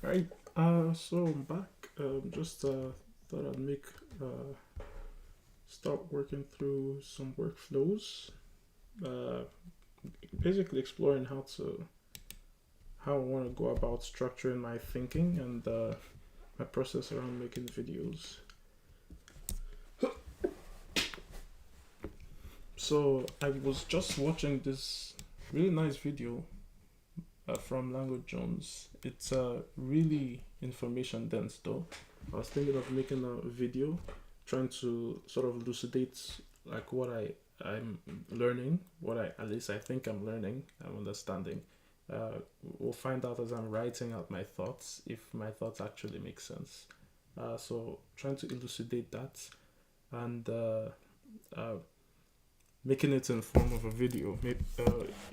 Right. So I'm back. Just thought I'd make start working through some workflows. Uh, Basically exploring how I want to go about structuring my thinking and my process around making videos. So I was just watching this really nice video from Language Jones. It's really information dense though. I was thinking of making a video trying to sort of elucidate like what I'm learning, what I at least I think I'm learning, I'm understanding. We'll find out as I'm writing out my thoughts if my thoughts actually make sense. So trying to elucidate that and uh, making it in form of a video.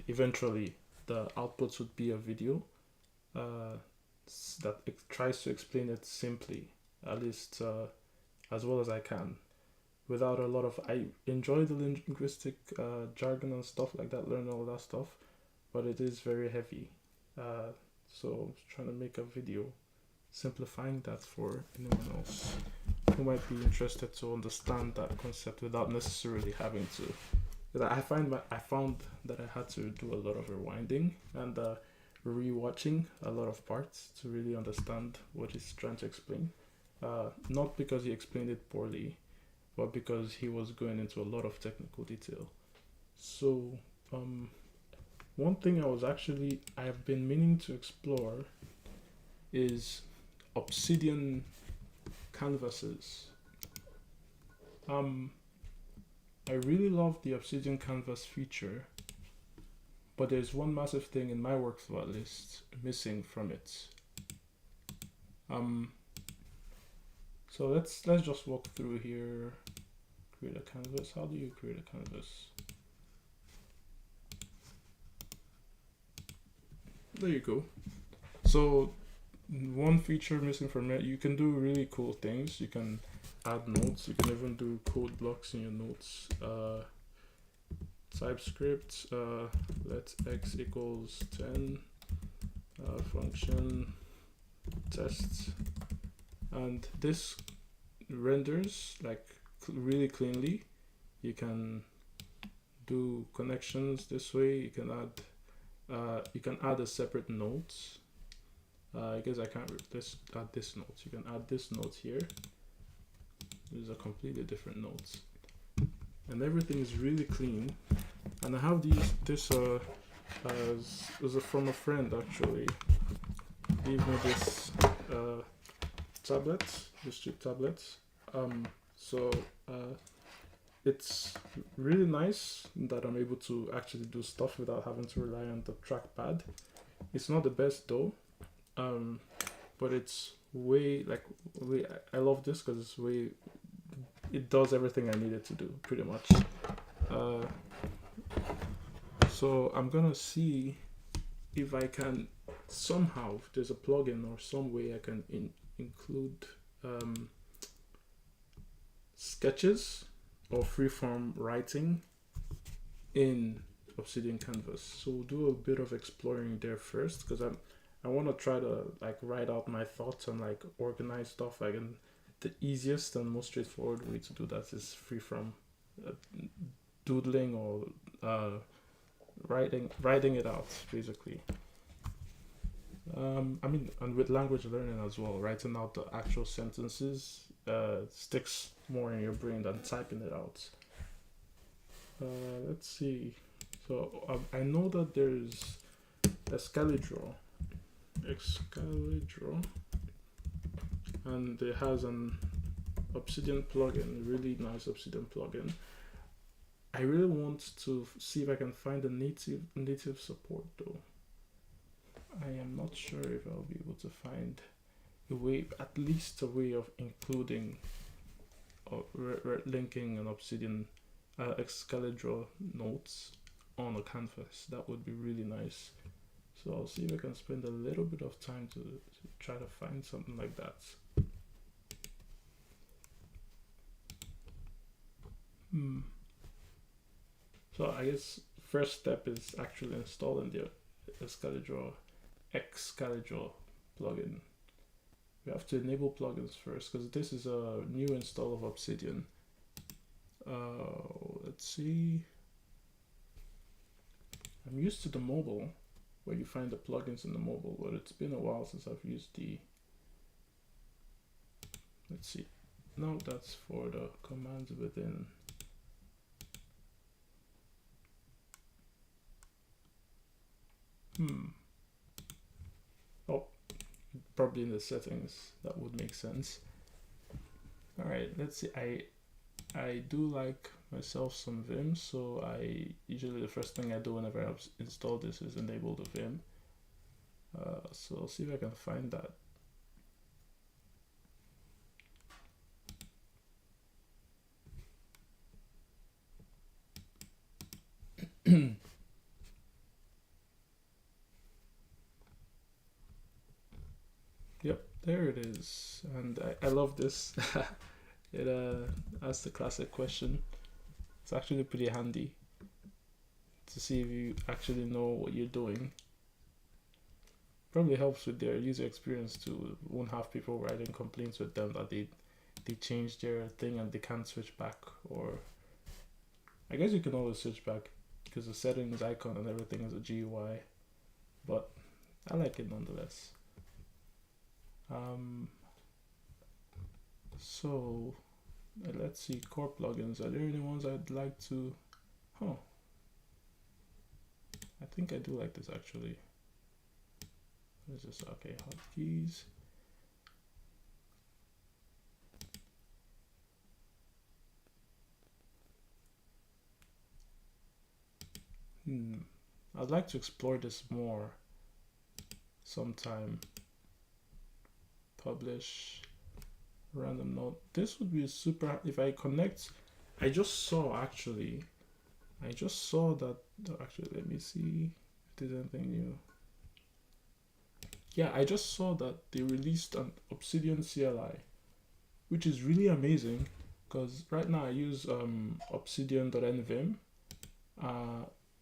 Eventually, the output would be a video uh, that tries to explain it simply, at least as well as I can, without a lot of. I enjoy the linguistic jargon and stuff like that, learn all that stuff, but it is very heavy. So trying to make a video simplifying that for anyone else who might be interested to understand that concept without necessarily having to. Because I found that I had to do a lot of rewinding and rewatching a lot of parts to really understand what he's trying to explain. Not because he explained it poorly, but because he was going into a lot of technical detail. So, um, one thing I have been meaning to explore is obsidian canvases. Um, I really love the obsidian canvas feature, but there's one massive thing in my workflow at least missing from it. Um, so let's just walk through here. Create a canvas. How do you create a canvas? There you go. So one feature missing from it, you can do really cool things. You can add notes. You can even do code blocks in your notes. TypeScript. Let x equals 10. Function test, and this renders like really cleanly. You can do connections this way. You can add a separate note. I guess I can't. Let's add this note. You can add this note here. This is a completely different note, and everything is really clean. And I have this as was from a friend actually. Gave me this tablet, this cheap tablet. So it's really nice that I'm able to actually do stuff without having to rely on the trackpad. It's not the best though, but it's way. I love this because it's way. It does everything I need it to do pretty much. Uh, so I'm gonna see if I can somehow, if there's a plugin or some way I can include sketches or freeform writing in Obsidian Canvas. So we'll do a bit of exploring there first because I want to try to like write out my thoughts and like organize stuff like, and the easiest and most straightforward way to do that is freeform uh, doodling or writing it out basically. I mean, and with language learning as well, writing out the actual sentences sticks more in your brain than typing it out. Let's see. So I know that there's Excalidraw, and it has an Obsidian plugin, a really nice Obsidian plugin. I really want to see if I can find a native support though. I am not sure if I'll be able to find a way, at least a way of including or linking an Obsidian Excalibur notes on a canvas. That would be really nice. So I'll see if I can spend a little bit of time to try to find something like that. So I guess first step is actually installing the Excalibur plugin. we have to enable plugins first because this is a new install of Obsidian. Let's see. I'm used to the mobile where you find the plugins in the mobile, but it's been a while since I've used the, let's see. No, that's for the commands within. Oh, probably in the settings. That would make sense. All right, let's see. I do like myself some Vim, so I usually the first thing I do whenever I install this is enable the Vim. So I'll see if I can find that. Yep, there it is, and I love this. It asks the classic question. It's actually pretty handy to see if you actually know what you're doing. Probably helps with their user experience too. Won't have people writing complaints with them that they changed their thing and they can't switch back. Or I guess you can always switch back because the settings icon and everything is a GUI, but I like it nonetheless. So let's see, core plugins. Are there any ones I'd like to? I think I do like this actually. What is this? Okay, hotkeys. I'd like to explore this more sometime. Publish random note. This would be super if I connect. I just saw that actually, let me see if there's anything new. Yeah, I just saw that they released an Obsidian CLI, which is really amazing because right now I use obsidian.nvim.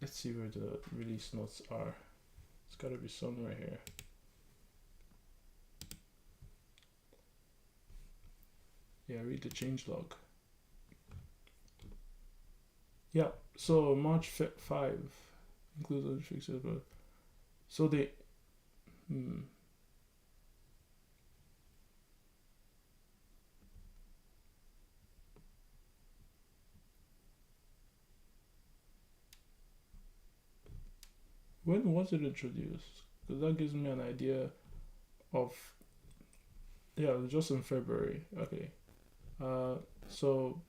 Let's see where the release notes are. It's gotta be somewhere here. Yeah, read the changelog. Yeah, so March 5 includes other fixes, but so they when was it introduced? Because that gives me an idea of, yeah, just in February. Okay. So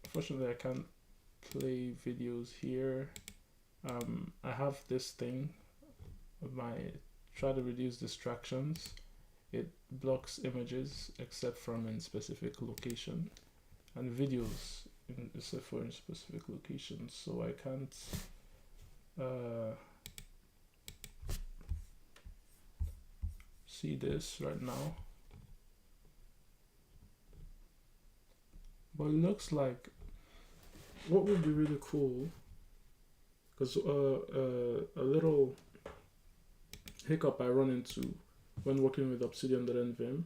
unfortunately I can't play videos here. I have this thing, try to reduce distractions. It blocks images except from in specific location, and videos except for in specific locations. So I can't see this right now. But it looks like what would be really cool, because a little hiccup I run into when working with obsidian.nvim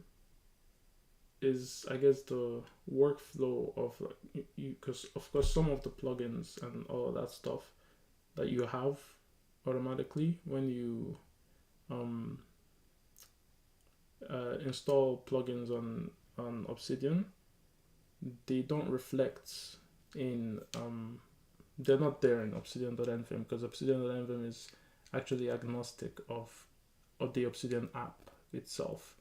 is, I guess, the workflow of you, because of course some of the plugins and all of that stuff that you have automatically when you install plugins on Obsidian, they don't reflect in they're not there in obsidian.nvim because obsidian.nvim is actually agnostic of the Obsidian app itself.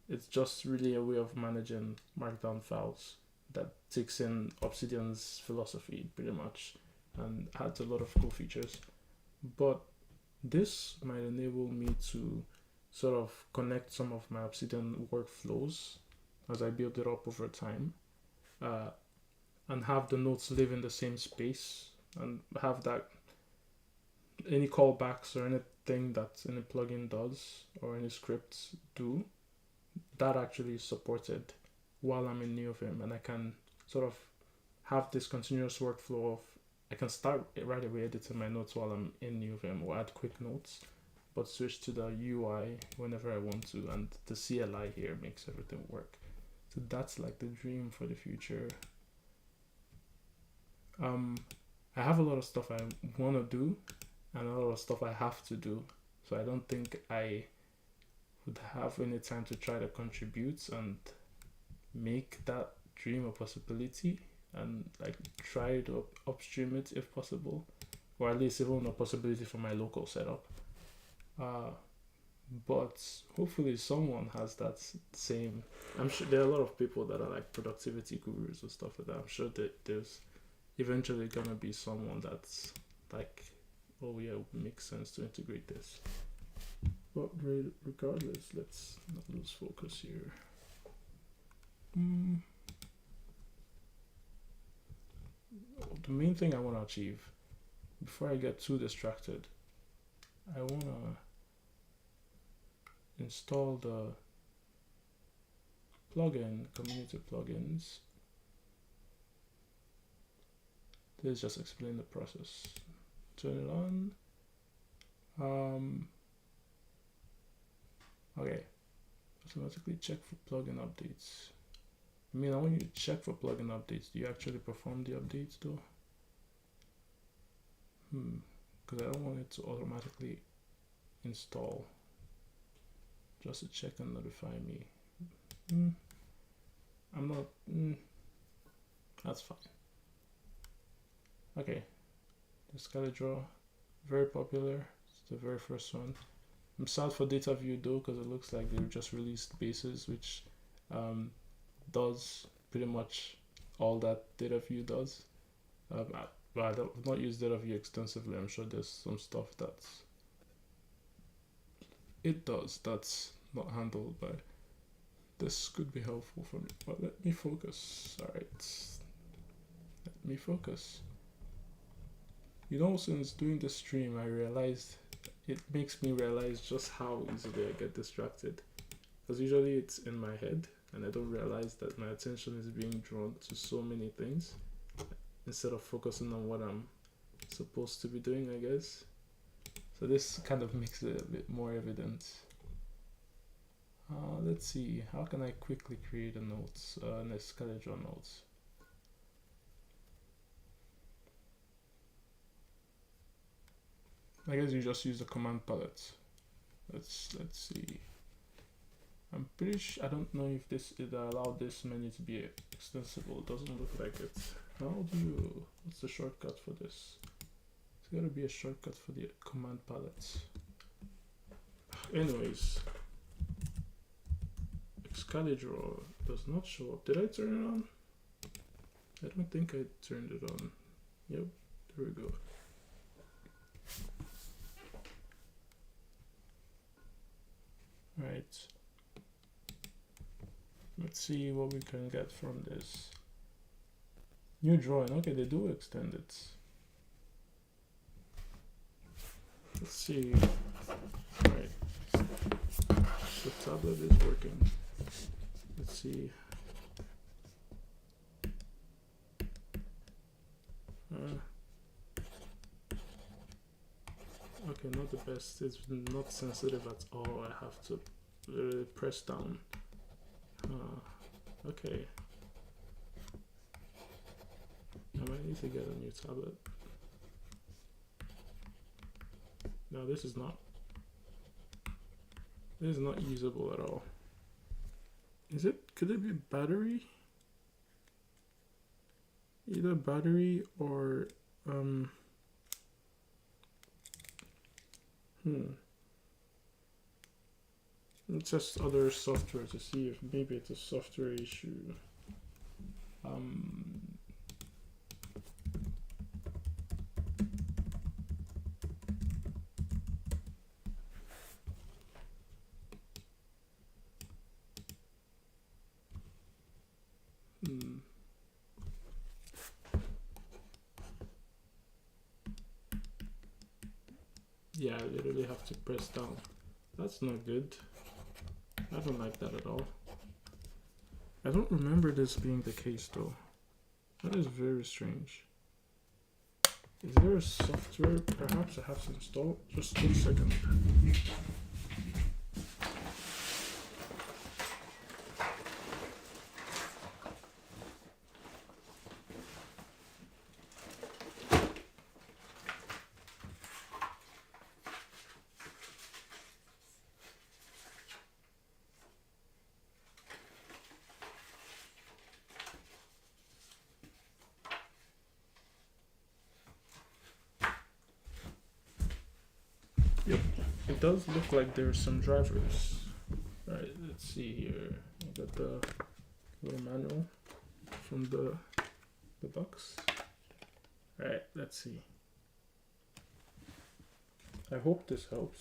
It's just really a way of managing markdown files that takes in Obsidian's philosophy pretty much and adds a lot of cool features. But this might enable me to sort of connect some of my Obsidian workflows as I build it up over time, and have the notes live in the same space and have that any callbacks or anything that any plugin does or any scripts do, that actually is supported while I'm in NeoVim, and I can sort of have this continuous workflow of I can start right away editing my notes while I'm in NeoVim or add quick notes, but switch to the UI whenever I want to, and the CLI here makes everything work. So that's like the dream for the future. I have a lot of stuff I want to do and a lot of stuff I have to do, so I don't think I would have any time to try to contribute and make that dream a possibility, and like try to upstream it if possible, or at least even a possibility for my local setup. But hopefully someone has that same. I'm sure there are a lot of people that are like productivity gurus and stuff like that. I'm sure that there's eventually gonna be someone that's like, oh yeah, it makes sense to integrate this. But regardless, let's not lose focus here. The main thing I want to achieve, before I get too distracted, I want to install the plugin, community plugins. Let's just explain the process. Turn it on. Okay, automatically check for plugin updates. I mean, when you check for plugin updates, do you actually perform the updates though? Because I don't want it to automatically install just to check and notify me. I'm not. That's fine. Okay, the ScalyDraw, very popular. It's the very first one. I'm sad for data view though, because it looks like they've just released bases, which does pretty much all that data view does. But I don't not use data view extensively. I'm sure there's some stuff that's it does that's not handled by this. Could be helpful for me, but let me focus. All right, let me focus. You know, since doing the stream, I realized it makes me realize just how easily I get distracted, because usually it's in my head and I don't realize that my attention is being drawn to so many things instead of focusing on what I'm supposed to be doing, I guess. So this kind of makes it a bit more evident. Let's see, how can I quickly create a notes, ScalyDraw notes? I guess you just use the command palette. Let's see. I'm pretty sure, I don't know if it allowed this menu to be extensible. It doesn't look like it. What's the shortcut for this? It's gotta be a shortcut for the command palette. Anyways, ScalyDraw does not show up. Did I turn it on? I don't think I turned it on. Yep, there we go. Right. Let's see what we can get from this. New drawing. Okay, they do extend it. Let's see. Right. The tablet is working. Let's see. Okay, not the best. It's not sensitive at all. I have to press down. Okay. I might need to get a new tablet. No, this is not usable at all. Is it? Could it be battery? Either battery or Let's test other software to see if maybe it's a software issue. Yeah, I literally have to press down. That's not good. I don't like that at all. I don't remember this being the case though. That is very strange. Is there a software perhaps I have to install? Just 1 second. Yep, it does look like there's some drivers. Alright, let's see here. I got the little manual from the box. Alright, let's see. I hope this helps.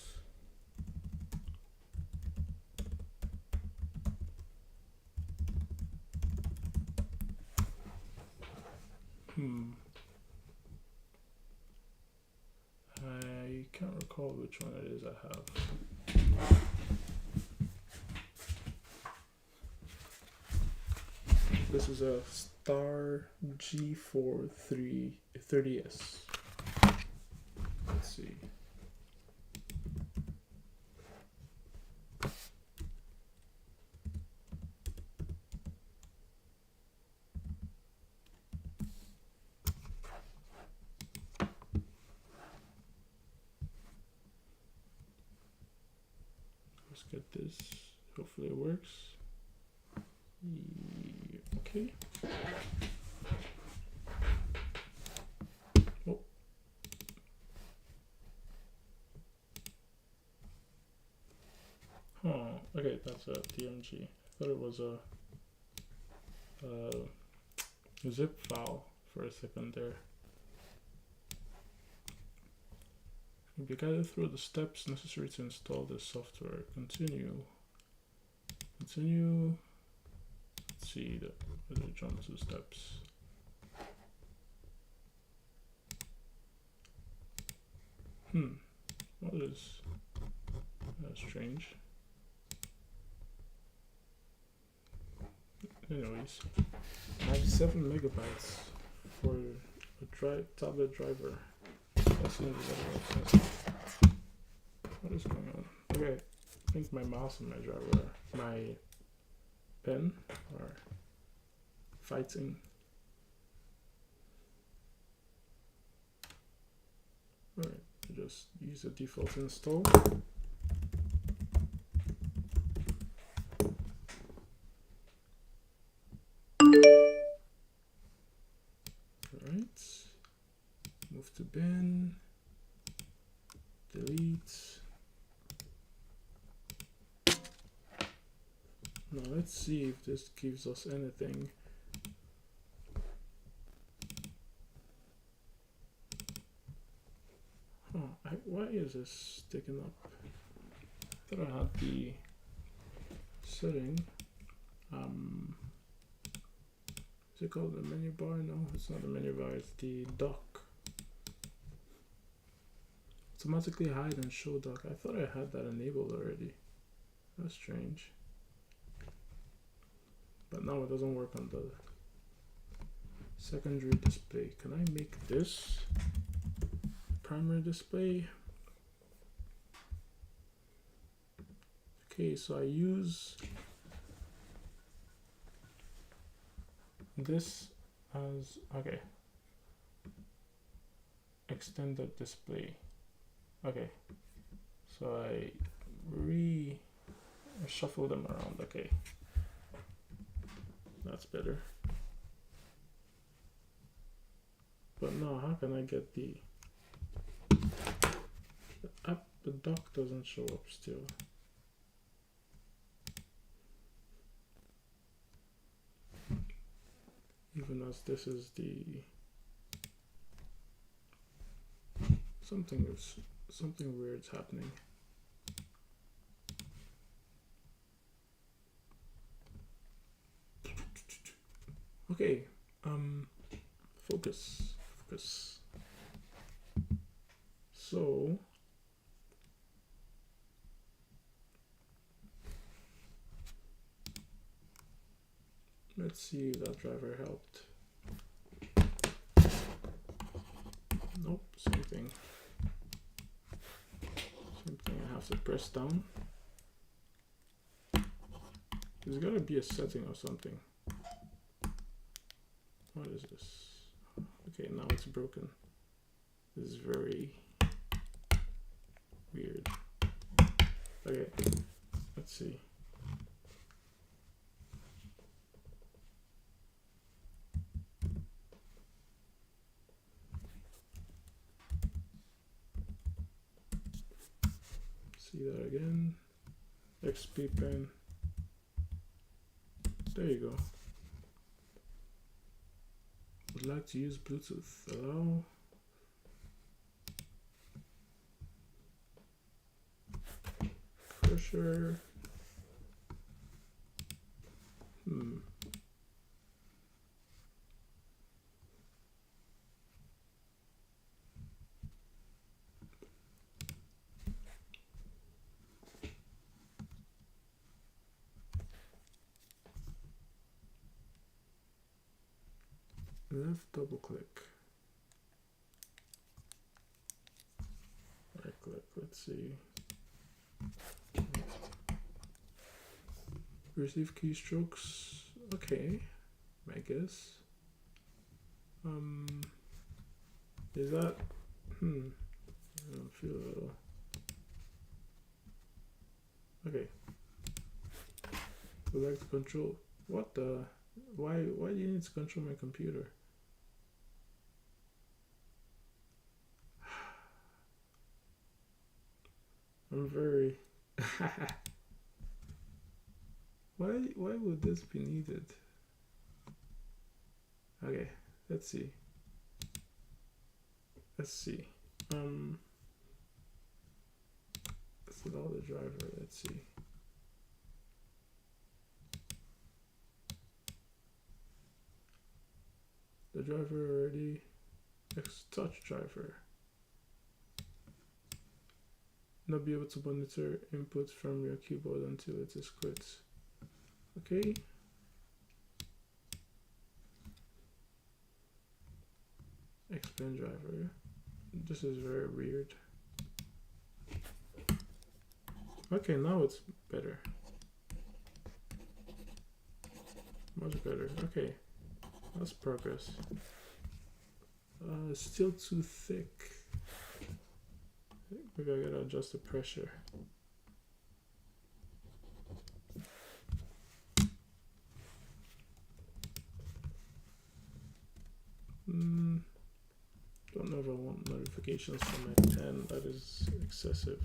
I can't recall which one it is I have. This is a Star G4 30S. Let's see. Let's get this. Hopefully it works. Okay. Oh. Oh, okay, that's a DMG. I thought it was a zip file for a second there. You'll be guided through the steps necessary to install this software. Continue. Let's see the jump to steps. What is strange? Anyways, 97 megabytes for a tablet driver. That seems what is going on? Okay, I think my mouse and my driver, my pen are fighting. Alright, just use the default install. Alright, move to bin, delete. Now let's see if this gives us anything. Why is this sticking up? I thought I had the setting. Is it called the menu bar? No, it's not the menu bar, it's the dock. Automatically hide and show dock. I thought I had that enabled already. That's strange. But now it doesn't work on the secondary display. Can I make this primary display? Okay, so I use this as, okay, extended display. Okay, so I shuffle them around. Okay, that's better. But now how can I get the dock doesn't show up still. Even as this is the something weird's happening. Okay, focus. So let's see if that driver helped. Nope, same thing. Same thing, I have to press down. There's gotta be a setting or something. What is this? Okay, now it's broken. This is very weird. Okay, let's see. See that again. XP pen. There you go. Would like to use Bluetooth. Allow. Pressure. Left double click. Right click, let's see. Receive keystrokes. Okay, I guess. Is that I don't feel a little. Okay. Would like to control what the why do you need to control my computer? I'm very why would this be needed? Okay, let's see. Let's allow the driver, let's see. The driver already, touch driver. Not be able to monitor input from your keyboard until it is quit. Okay. Explain driver. This is very weird. Okay, now it's better. Much better. Okay, that's progress. Still too thick. Maybe I gotta adjust the pressure. Don't know if I want notifications from my pen. That is excessive.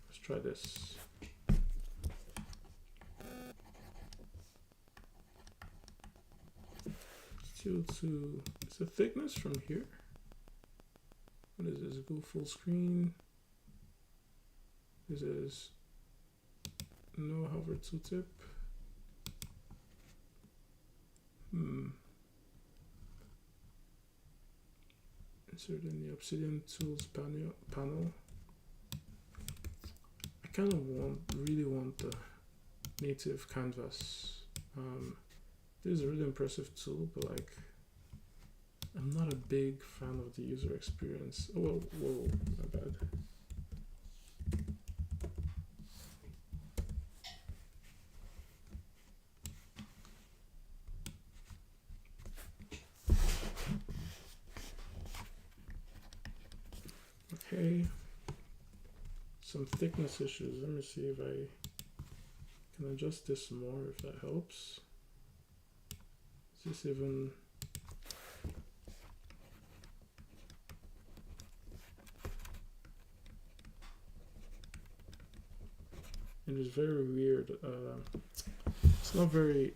Let's try this. Still too. It's the thickness from here. What is this? Go full screen. This is no hover tooltip. Insert in the Obsidian Tools panel. I kind of really want the native canvas. This is a really impressive tool, but like, I'm not a big fan of the user experience. Oh, whoa, my bad. Okay, some thickness issues. Let me see if I can adjust this more, if that helps. Is this even... It is very weird. It's not very...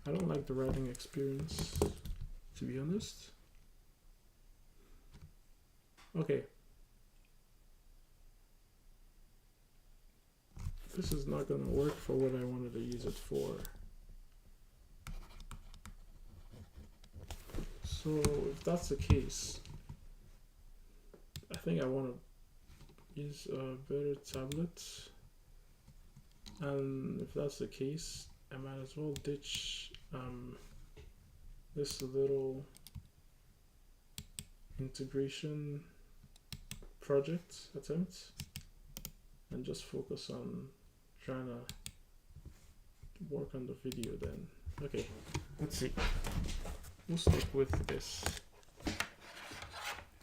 I don't like the writing experience, to be honest. Okay. This is not gonna work for what I wanted to use it for. So if that's the case, I think I want to use a better tablet, and if that's the case, I might as well ditch this little integration project attempt and just focus on trying to work on the video then. Okay, let's see. We'll stick with this.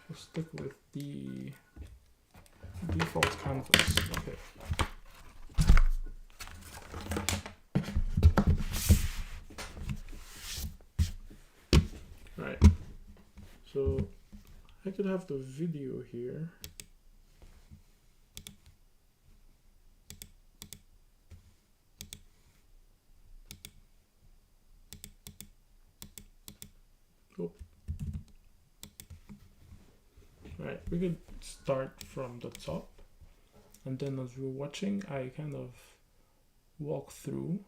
We'll stick with the default canvas. Okay. Right. So I could have the video here. Oh. Right, we could start from the top, and then as we're watching, I kind of walk through.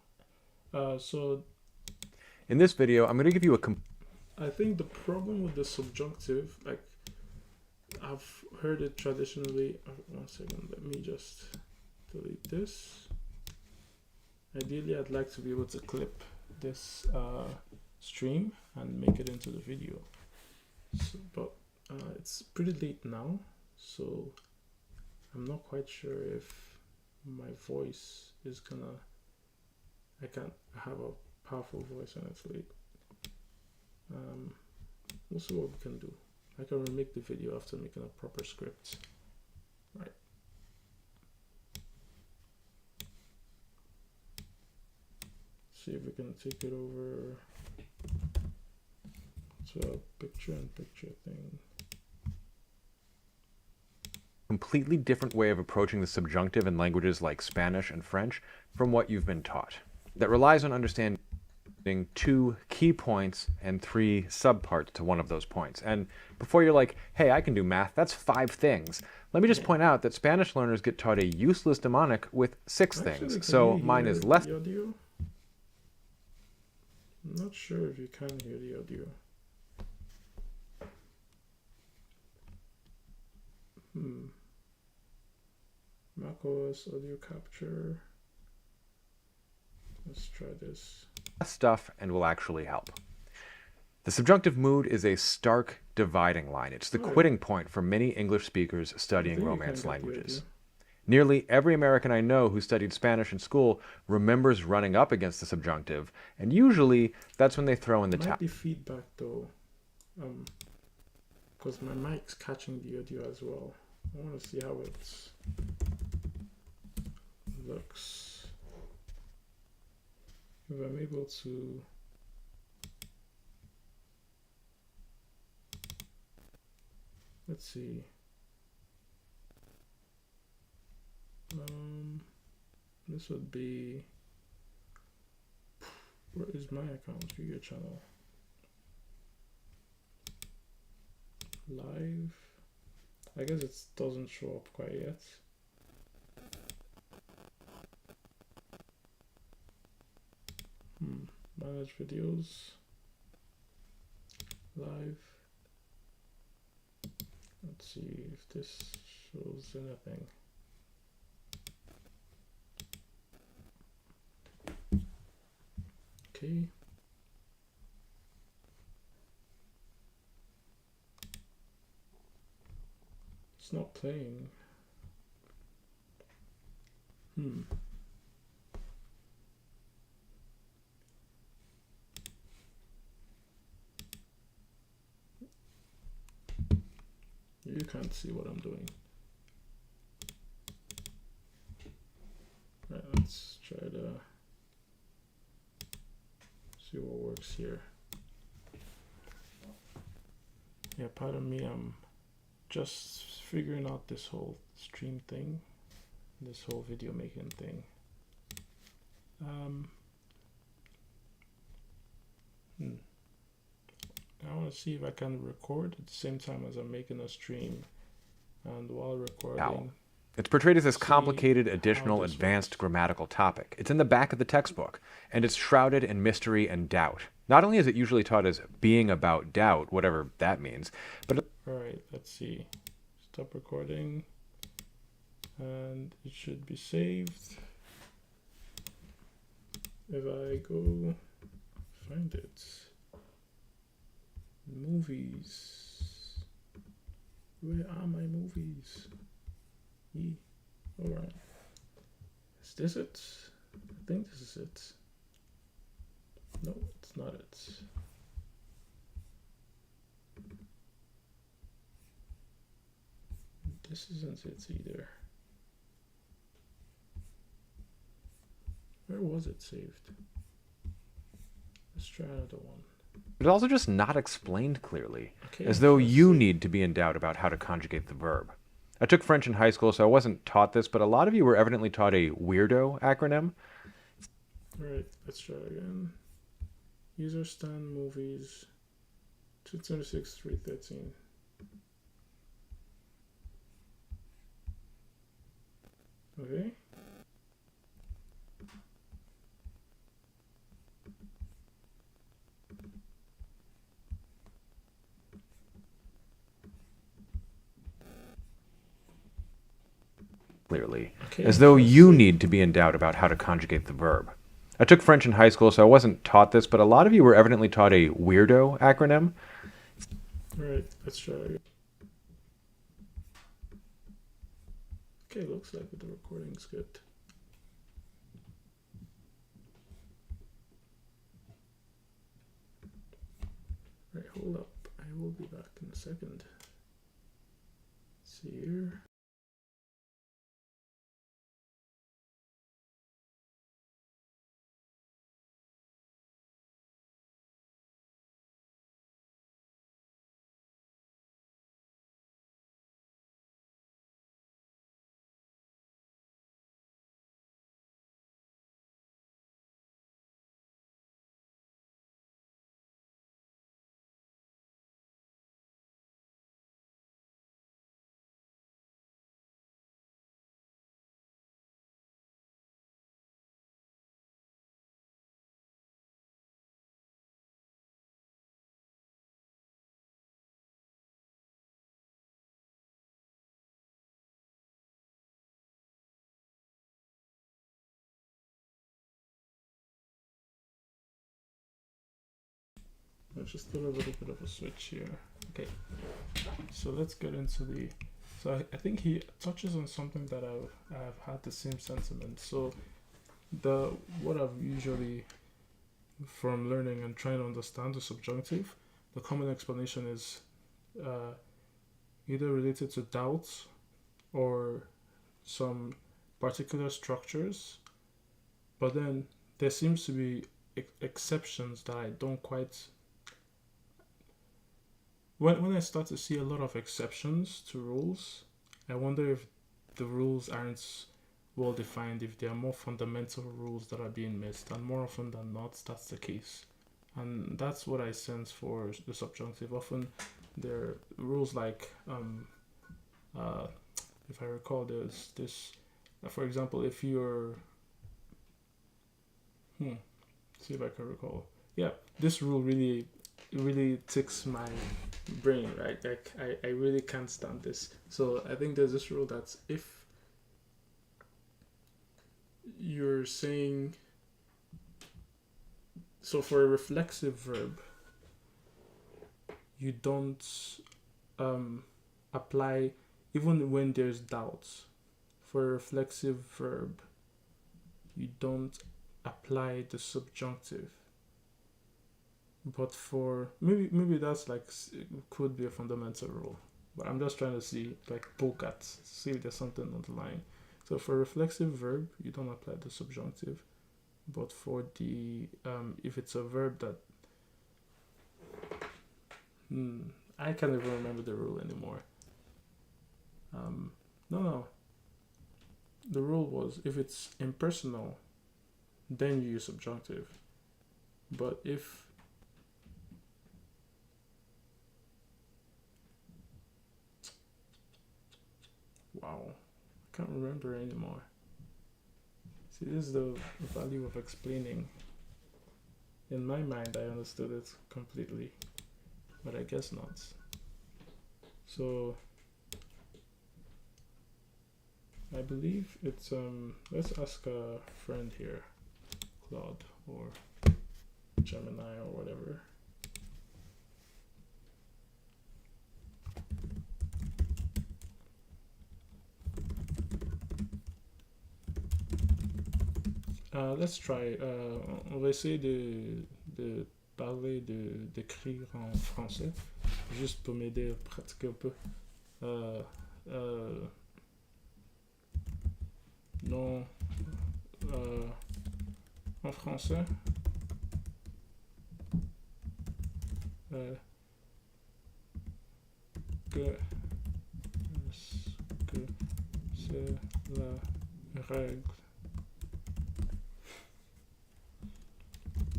So in this video, I'm going to give you a I think the problem with the subjunctive, like I've heard it traditionally. One second, let me just delete this. Ideally, I'd like to be able to clip this stream and make it into the video. So, but it's pretty late now, so I'm not quite sure if my voice is gonna. I can't have a powerful voice when it's late. We'll see what we can do. I can remake the video after making a proper script. Right. See if we can take it over to a picture-in-picture thing. completely different way of approaching the subjunctive in languages like Spanish and French from what you've been taught, that relies on understanding 2 key points and 3 subparts to one of those points. And before you're like, hey, I can do math, that's 5 things. Let me just point out that Spanish learners get taught a useless mnemonic with 6 things. So mine is less. I'm not sure if you can hear the audio. macOS audio capture. Let's try this. Stuff and will actually help. The subjunctive mood is a stark dividing line. It's the quitting point for many English speakers studying Romance languages. Nearly every American I know who studied Spanish in school remembers running up against the subjunctive, and usually that's when they throw in the towel. Might be feedback though, because my mic's catching the audio as well. I want to see how it looks. If I'm able to let's see. This would be, where is my account? Video channel. Live. I guess it doesn't show up quite yet. Manage videos. Live. Let's see if this shows anything. Okay. It's not playing. You can't see what I'm doing. Right, let's try to see what works here. Yeah, pardon me, I'm just figuring out this whole stream thing, this whole video making thing. I want to see if I can record at the same time as I'm making a stream, and while recording, it's portrayed as this complicated, additional, advanced grammatical topic. It's in the back of the textbook, and it's shrouded in mystery and doubt. Not only is it usually taught as being about doubt, whatever that means, but... Alright, let's see. Stop recording. and it should be saved. If I go find it, movies, where are my movies? All right, is this it? I think this is it. No, it's not it. This isn't it either. Where was it saved? Let's try another one. It's also just not explained clearly, Okay, as though let's you see. need to be in doubt about how to conjugate the verb. I took French in high school, so I wasn't taught this, but a lot of you were evidently taught a weirdo acronym. Alright, let's try again. User stand movies 226 313. Okay. Clearly, Okay, as though let's you see. need to be in doubt about how to conjugate the verb. I took French in high school, so I wasn't taught this, but a lot of you were evidently taught a weirdo acronym. Alright, let's try again. Okay, looks like the recording's good. Right, hold up. I will be back in a second. Let's see here. Let's just do a little bit of a switch here. Okay, so let's get into the. So I think he touches on something that I've had the same sentiment. So what I've usually from learning and trying to understand the subjunctive, the common explanation is either related to doubts or some particular structures, but then there seems to be exceptions that I don't quite. When I start to see a lot of exceptions to rules, I wonder if the rules aren't well defined, if there are more fundamental rules that are being missed, and more often than not, that's the case. And that's what I sense for the subjunctive. Often there are rules like, if I recall, there's this, for example, if you're, see if I can recall. Yeah, this rule really ticks my brain, right? Like I really can't stand this. So I think there's this rule that's if you're saying, so for a reflexive verb, you don't apply even when there's doubts. For a reflexive verb, you don't apply the subjunctive. But for maybe that's like could be a fundamental rule, but I'm just trying to see like poke at see if there's something underlying. So for reflexive verb, you don't apply the subjunctive, but for the if it's a verb that I can't even remember the rule anymore. No, the rule was if it's impersonal, then you use subjunctive. But if wow, I can't remember anymore. See, this is the value of explaining. In my mind, I understood it completely, but I guess not. So, I believe it's let's ask a friend here, Claude or Gemini or whatever. Let's try. On va essayer de parler, d'écrire en français, juste pour m'aider à pratiquer un peu. Euh, euh, non, euh, en français. Euh, que, que c'est la règle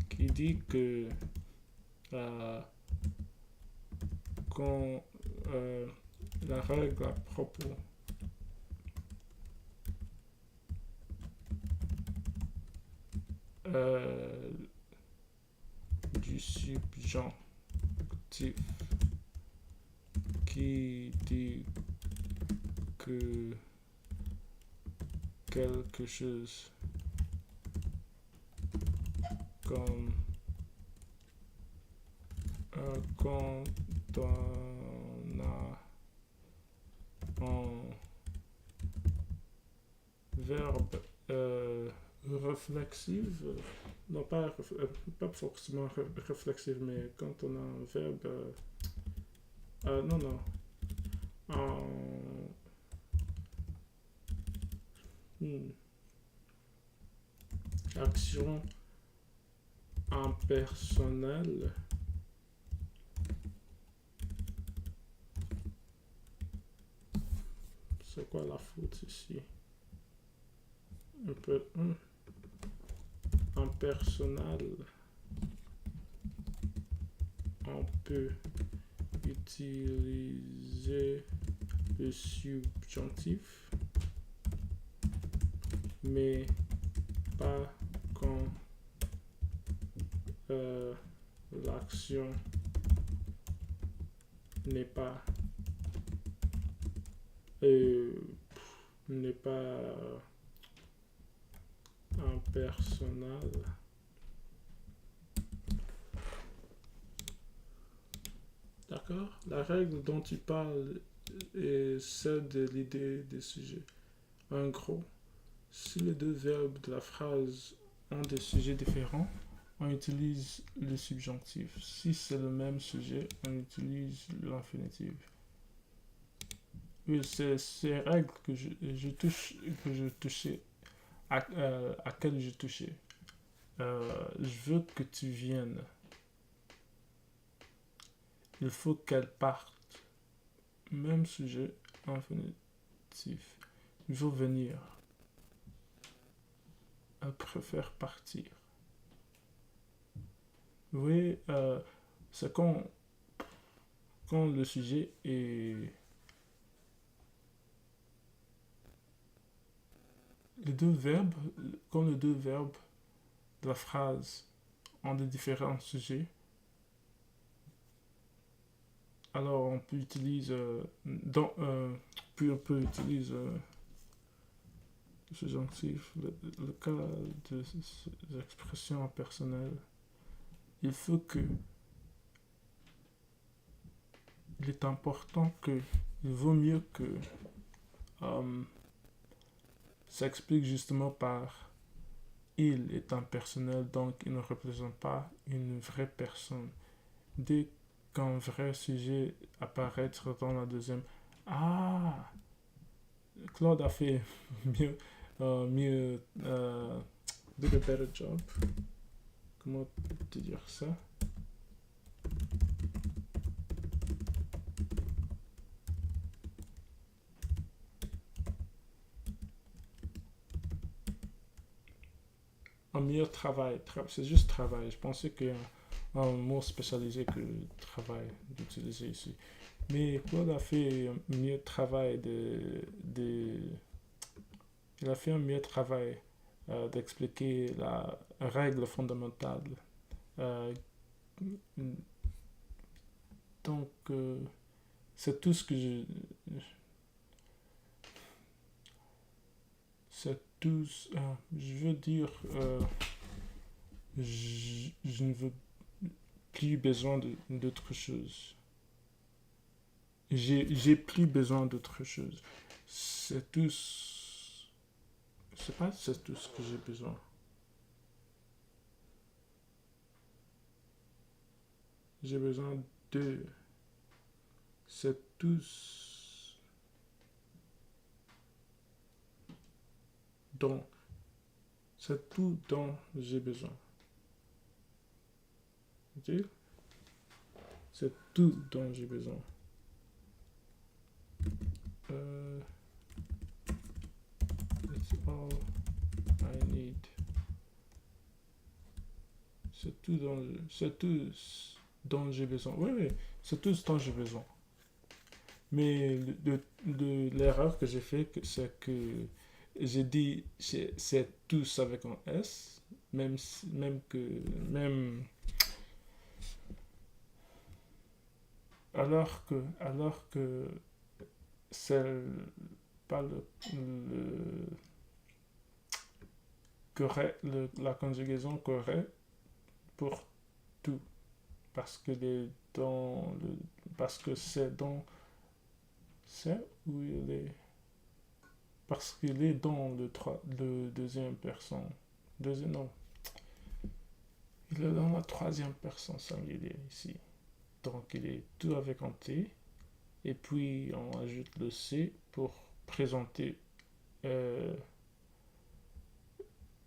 qui dit que quand la règle à propos du subjonctif qui dit que quelque chose comme quand on a un verbe réflexif, non pas forcément réflexif, mais quand on a un verbe, non, non, en, action impersonnelle, c'est quoi la faute ici? Un peu impersonnel, on peut utiliser le subjonctif, mais pas quand l'action n'est pas impersonnel. D'accord? La règle dont tu parles est celle de l'idée des sujets. En gros, si les deux verbes de la phrase ont des sujets différents, on utilise le subjonctif. Si c'est le même sujet, on utilise l'infinitif. Oui, c'est ces règles que je touche, que je touchais, à quelles je touchais. Je veux que tu viennes. Il faut qu'elle parte. Même sujet, infinitif. Il faut venir. Elle préfère partir. Oui, c'est quand le sujet est... Les deux verbes, quand les deux verbes de la phrase ont des différents sujets, alors on peut utiliser... puis on peut utiliser ce subjonctif. Le cas de ces expressions personnelles, il faut que... Il est important que... Il vaut mieux que... s'explique justement par il est impersonnel, donc il ne représente pas une vraie personne. Dès qu'un vrai sujet apparaître dans la deuxième, ah, Claude a fait mieux, did a better job. Comment te dire ça? Un meilleur travail. C'est juste travail. Je pensais qu'il y a un mot spécialisé que travail d'utiliser ici. Mais Claude a fait un mieux travail il a fait un mieux travail d'expliquer la règle fondamentale. Euh, donc, c'est tout ce que tous, je veux dire, je ne veux plus besoin d'autre chose. J'ai plus besoin d'autre chose. C'est tout. C'est pas c'est tout ce que j'ai besoin. J'ai besoin de. C'est tout dont. C'est tout dont j'ai besoin. Ok? C'est tout dont j'ai besoin. It's all I need. C'est tout dont j'ai besoin. Oui, oui, c'est tout ce dont j'ai besoin. Mais l'erreur que j'ai fait, c'est que j'ai dit c'est tous avec un S, même alors que c'est pas la conjugaison correcte pour tout, parce que parce que c'est où il est, parce qu'il est dans le deuxième personne, non, il est dans la troisième personne singulière ici, donc il est tout avec un T, et puis on ajoute le C pour présenter.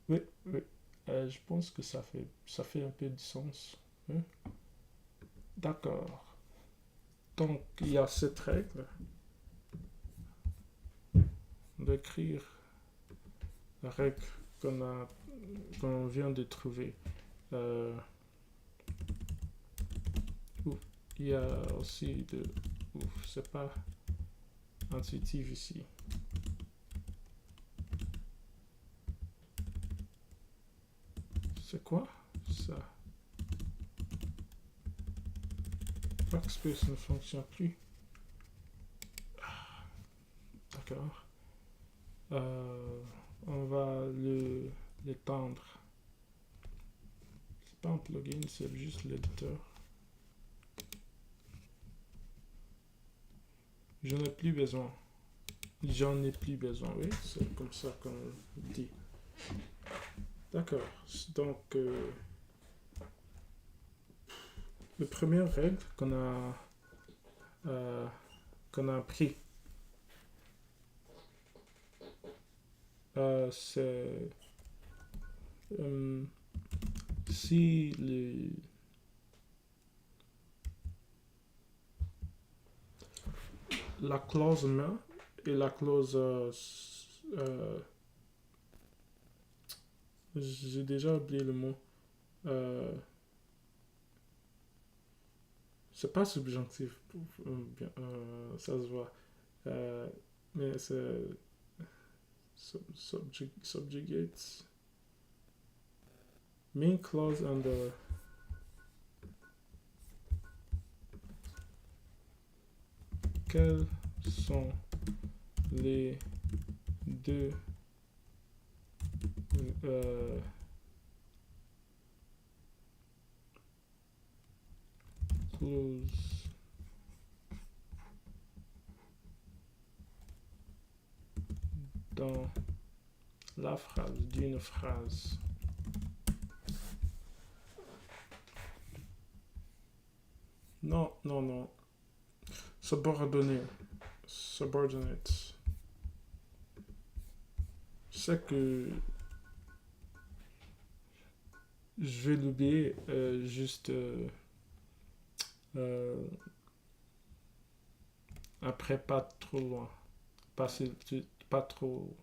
Oui, oui. Je pense que ça fait un peu de sens. Hein? D'accord. Donc, il y a cette règle d'écrire la règle qu'on vient de trouver. Il y a aussi c'est pas intuitif ici. C'est quoi ça? Backspace ne fonctionne plus. D'accord. On va l'étendre. C'est pas un plugin, c'est juste l'éditeur. J'en ai plus besoin. J'en ai plus besoin, oui, c'est comme ça qu'on dit. D'accord. Donc, la première règle qu'on a appris, c'est si la clause main et la clause j'ai déjà oublié le mot. C'est pas subjonctif, ça se voit. Mais c'est subjugate. Main clause and quels sont les deux clauses dans la phrase d'une phrase. Non, non, non. Subordonné. Subordinate. C'est que je vais l'oublier juste après, pas trop loin. Pas trop.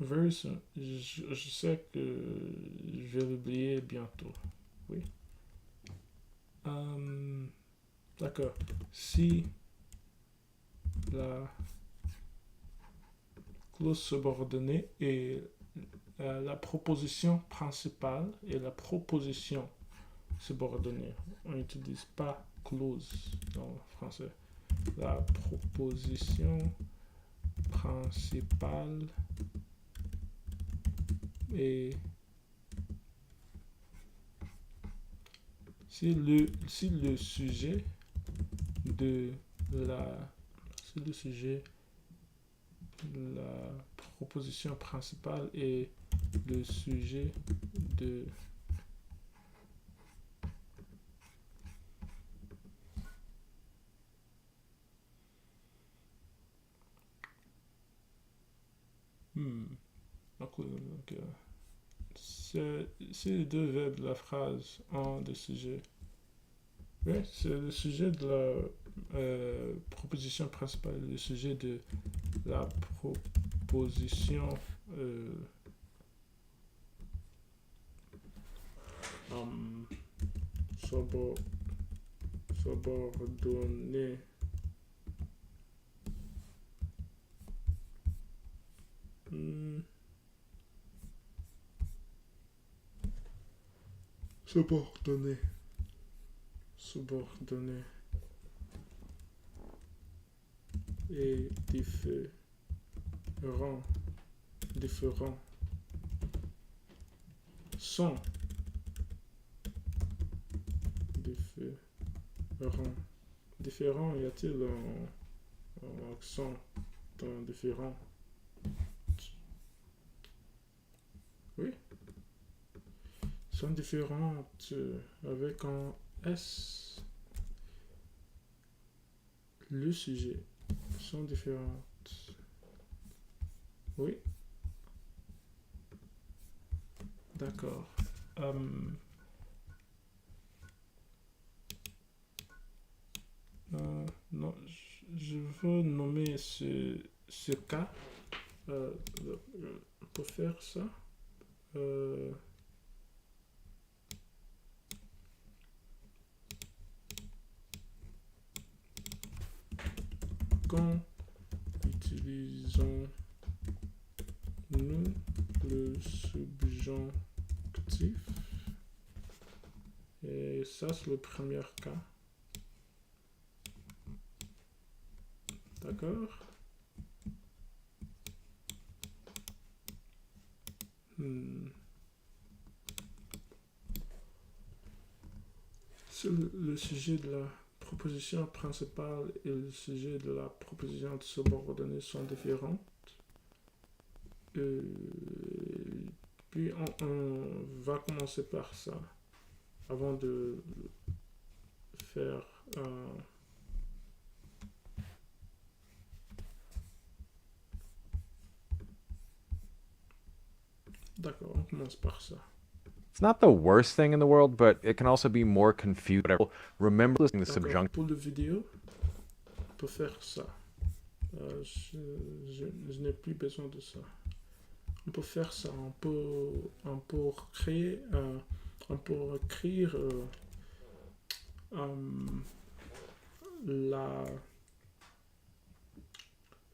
Very soon. Je sais que je vais l'oublier bientôt. Oui. D'accord. Si la clause subordonnée est la proposition principale et la proposition subordonnée. On n'utilise pas clause dans le français. La proposition principale Et si le sujet de la si le sujet de la proposition principale est le sujet de donc, si les deux verbes de la phrase ont des sujets, oui, c'est le sujet de la proposition principale, le sujet de la proposition um, subordonnée. Subordonné. Subordonné. Et différent. Différent. Sont. Différent. Différent, y a-t-il un accent dans différent? Oui. Sont différentes avec un S. Le sujet. Sont différentes. Oui. D'accord. Non, je veux nommer ce cas. Pour faire ça, quand utilisons-nous le subjonctif? Et ça, c'est le premier cas. D'accord? C'est le sujet de la proposition principale et le sujet de la proposition de subordonnée sont différents. Puis on va commencer par ça avant de faire D'accord, on commence par ça. It's not the worst thing in the world, but it can also be more confusing. Remember listening to the subjunctive. Pour le vidéo, on peut faire ça. Je n'ai plus besoin de ça. On peut faire ça. On peut créer, on peut écrire la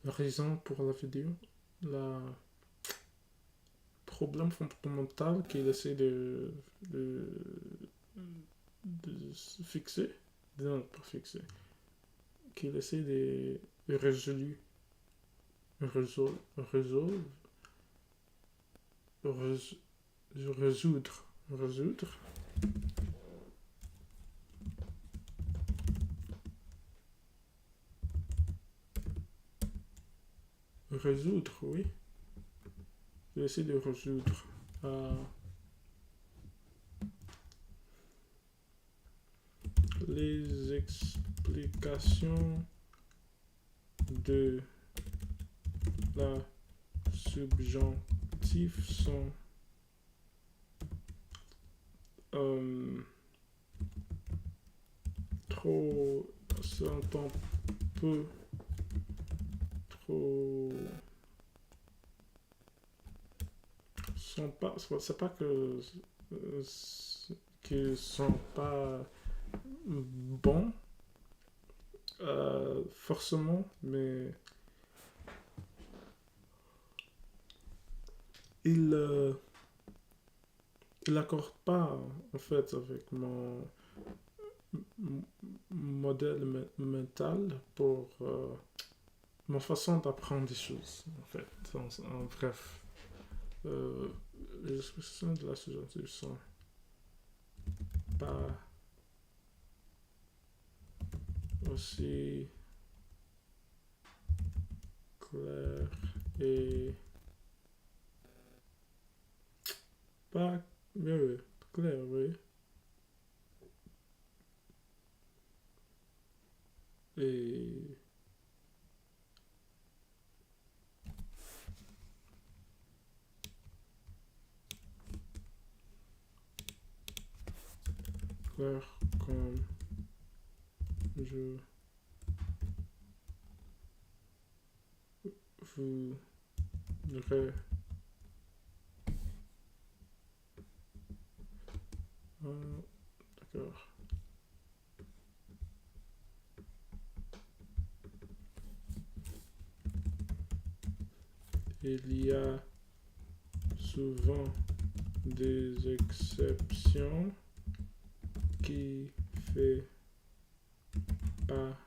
raison pour la vidéo, la problème fondamental qu'il essaie de fixer, non pas fixer, qu'il essaie de résoudre, oui. Je vais essayer de résoudre. Les explications de la subjonctif sont sont un peu trop c'est pas que qu'ils sont pas bons forcément, mais il n'accorde pas en fait avec mon modèle mental pour ma façon d'apprendre des choses en fait en bref. les expressions de la subjonctive sont pas aussi claires et pas oui, claires, oui. Et claires comme je voudrais. D'accord. Il y a souvent des exceptions qui fait pas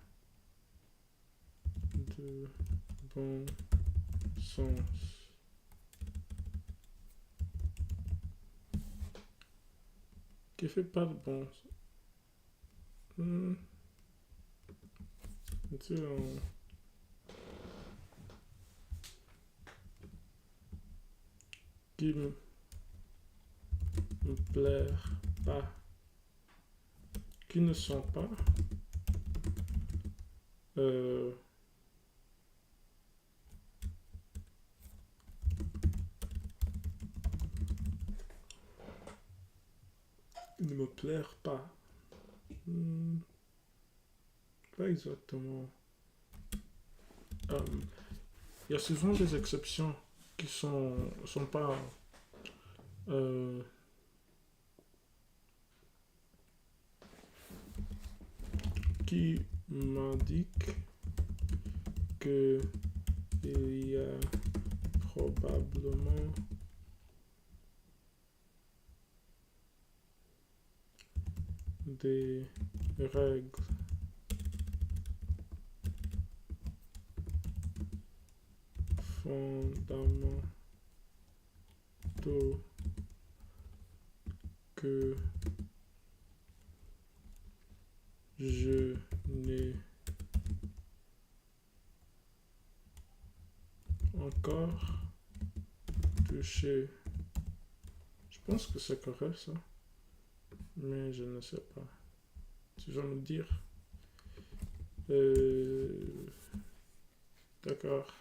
de bon sens. Qui fait pas de bon sens. Qui me plaire pas. Qui ne sont pas. Ne me plaire pas. Pas exactement. Il y a souvent des exceptions qui sont pas qui m'indiquent que il y a probablement des règles fondamentaux que je n'ai encore touché. Je pense que c'est correct ça, mais je ne sais pas. Tu vas me dire. D'accord.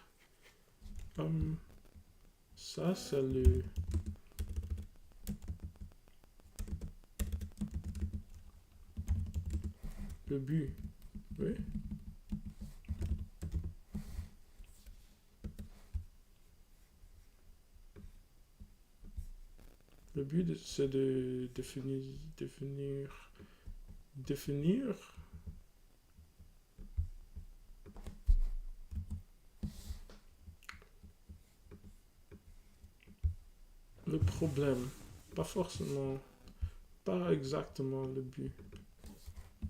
Ça c'est le but. Oui. Le but c'est de définir le problème, pas forcément, pas exactement le but,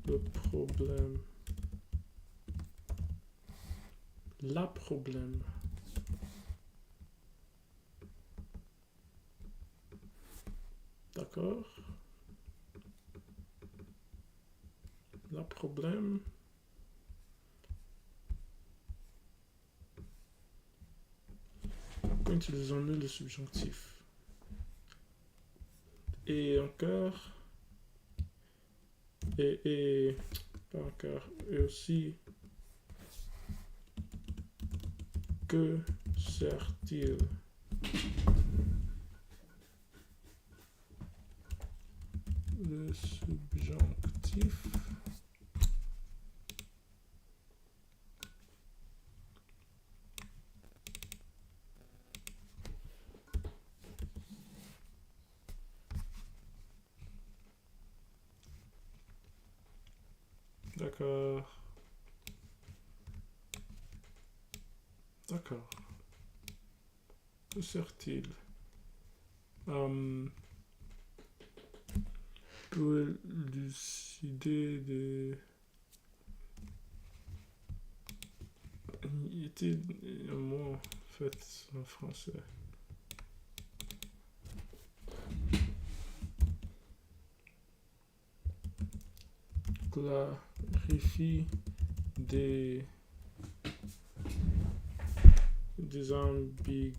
le problème, la problème. D'accord? La problème. Quand utilisons-nous le subjonctif? Et encore. Et pas encore. Et aussi. Que sert-il? Le subjonctif. D'accord. D'accord. Que sert-il? Pour élucider des... Il était un mot en fait en français. clarifie des ambiguïtés.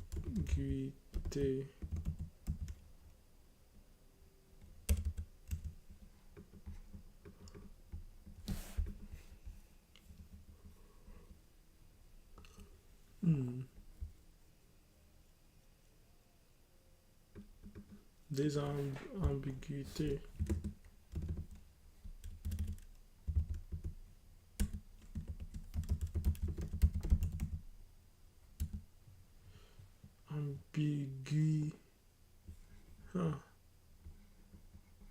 Des ambiguïtés.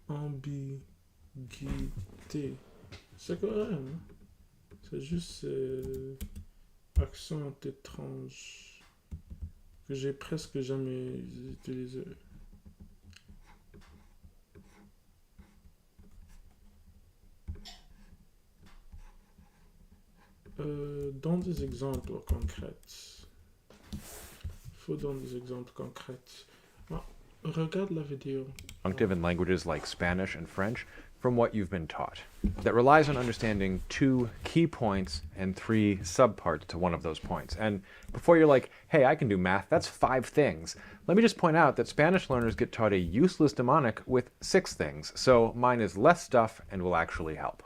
Ambiguïté. C'est correct, hein? C'est juste accent étrange que j'ai presque jamais utilisé. Dans des exemples concrets. Faut dans des exemples concrets. Ah, regarde la vidéo. Subjunctive in languages like Spanish and French from what you've been taught. That relies on understanding 2 key points and 3 subparts to one of those points. And before you're like, hey, I can do math, that's 5 things. Let me just point out that Spanish learners get taught a useless mnemonic with 6 things, so mine is less stuff and will actually help.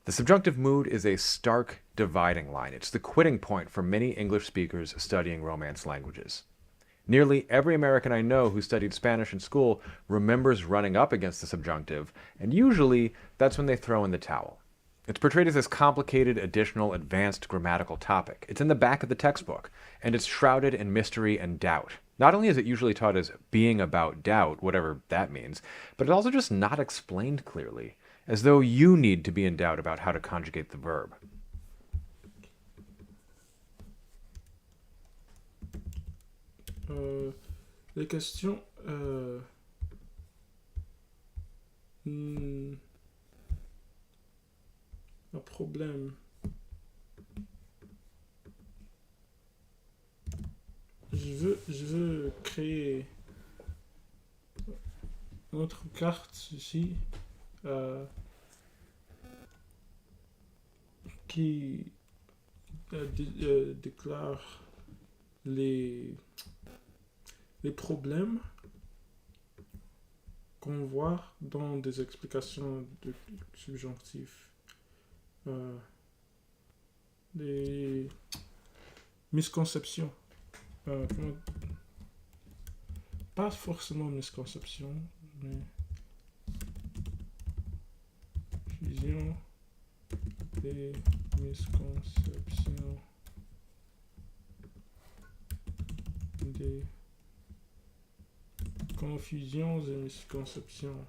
The subjunctive mood is a stark dividing line. It's the quitting point for many English speakers studying Romance languages. Nearly every American I know who studied Spanish in school remembers running up against the subjunctive, and usually that's when they throw in the towel. It's portrayed as this complicated, additional, advanced grammatical topic. It's in the back of the textbook, and it's shrouded in mystery and doubt. Not only is it usually taught as being about doubt, whatever that means, but it's also just not explained clearly, as though you need to be in doubt about how to conjugate the verb. Les questions. Un problème. Je veux créer une autre carte ici qui déclare les problèmes qu'on voit dans des explications de subjonctifs. Des misconceptions. Pas forcément misconception, mais fusion des misconceptions, des confusions et misconceptions.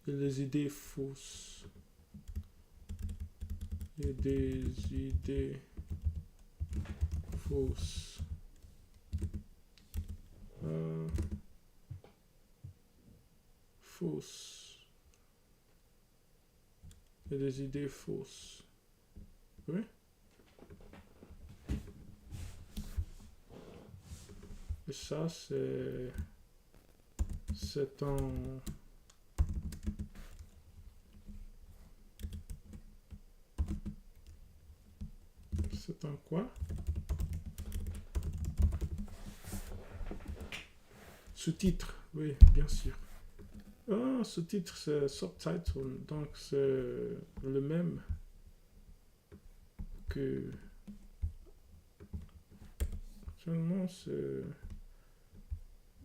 Et les idées fausses. Et des idées fausses. Fausses. Et des idées fausses. Oui? Et ça, c'est un... C'est un quoi? Sous-titre, oui, bien sûr. Ah, sous-titre, c'est subtitle, donc c'est le même que... Actuellement, c'est...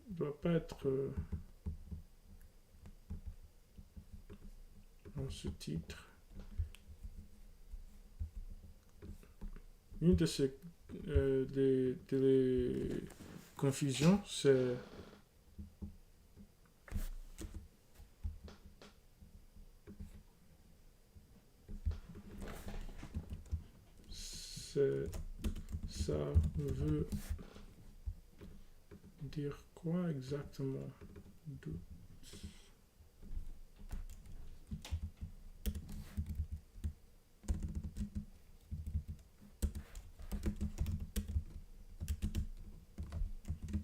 doit pas être un sous-titre. Une de ces des confusions, c'est ça veut dire quoi exactement? Doute.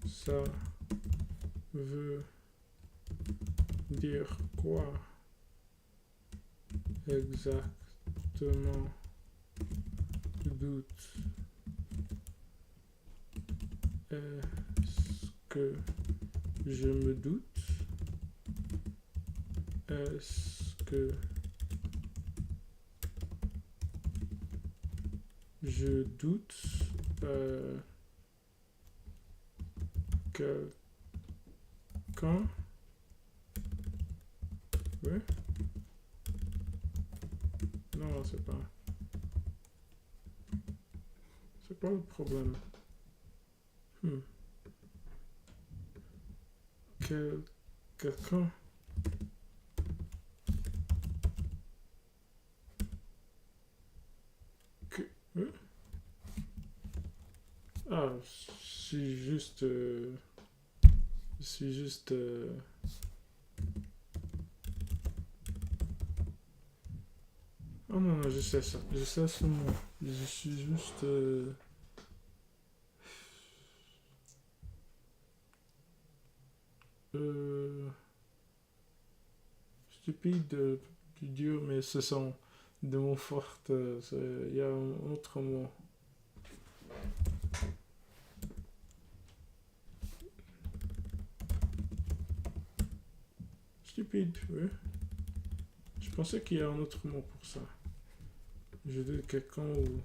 Ça veut dire quoi exactement? Doute. Est-ce que je me doute? Est-ce que je doute? Quelqu'un? Oui? Non, c'est pas. C'est pas le problème. Quelqu'un? Oui? Ah, c'est juste. C'est juste. Oh non, non, je sais ça. Je sais ce mot. Je suis juste. Stupide, plus dur, mais ce sont des mots forts. Il y a un autre mot. Stupide, oui. Je pensais qu'il y a un autre mot pour ça. Je dis quelqu'un ou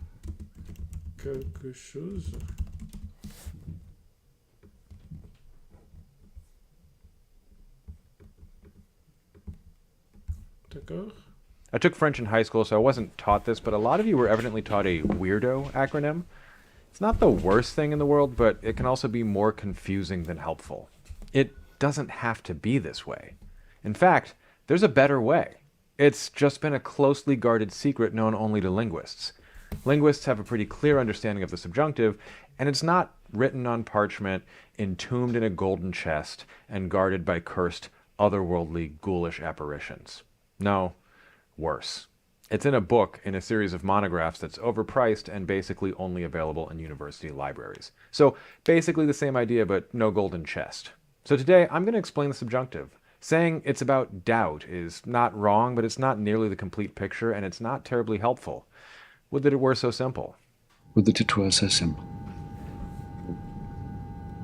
quelque chose. D'accord? I took French in high school, so I wasn't taught this, but a lot of you were evidently taught a weirdo acronym. It's not the worst thing in the world, but it can also be more confusing than helpful. It doesn't have to be this way. In fact, there's a better way. It's just been a closely guarded secret known only to linguists. Linguists have a pretty clear understanding of the subjunctive, and it's not written on parchment, entombed in a golden chest, and guarded by cursed, otherworldly, ghoulish apparitions. No, worse. It's in a book in a series of monographs that's overpriced and basically only available in university libraries. So basically the same idea, but no golden chest. So today I'm going to explain the subjunctive. Saying it's about doubt is not wrong, but it's not nearly the complete picture, and it's not terribly helpful. Would that it were so simple. Would that it were so simple.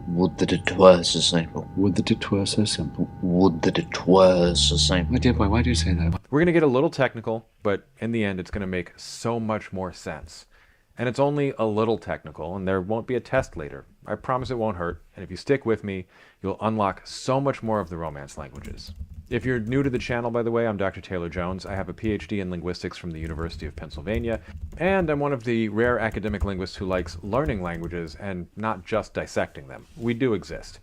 Would that it were so simple. Would that it were so simple. Would that it were so simple. My dear boy, why do you say that? We're going to get a little technical, but in the end it's going to make so much more sense. And it's only a little technical, and there won't be a test later. I promise it won't hurt, and if you stick with me, you'll unlock so much more of the Romance languages. If you're new to the channel, by the way, I'm Dr. Taylor Jones. I have a PhD in linguistics from the University of Pennsylvania, and I'm one of the rare academic linguists who likes learning languages and not just dissecting them. We do exist.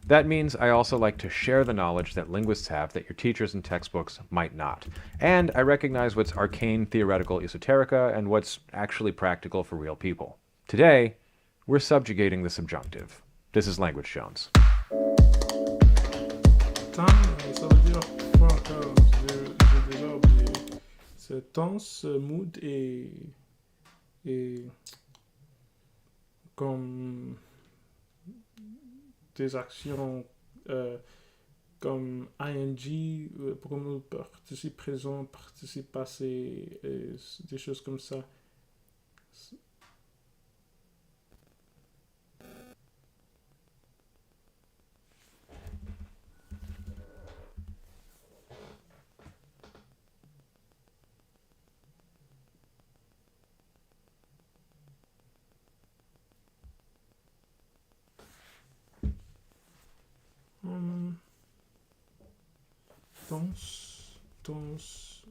That means I also like to share the knowledge that linguists have that your teachers and textbooks might not. And I recognize what's arcane theoretical esoterica and what's actually practical for real people. Today, we're subjugating the subjunctive. This is Language Jones. Ça veut dire quoi encore? J'ai déjà oublié. C'est tense, mood et comme des actions comme ing, pronom participe présent, participe passé, des choses comme ça. Tense,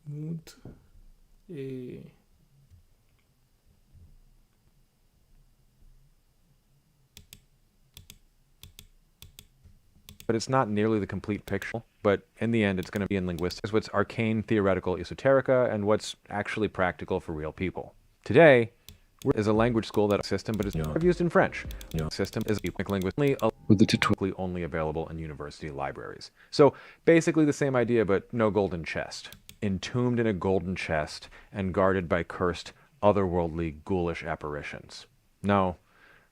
mood et But it's not nearly the complete picture. But in the end, it's going to be in linguistics, what's arcane theoretical esoterica and what's actually practical for real people. Today, is a language school that system, but is used in French. System is linguistically With the tutorial. only available in university libraries. So basically the same idea, but no golden chest. Entombed in a golden chest and guarded by cursed, otherworldly, ghoulish apparitions. No,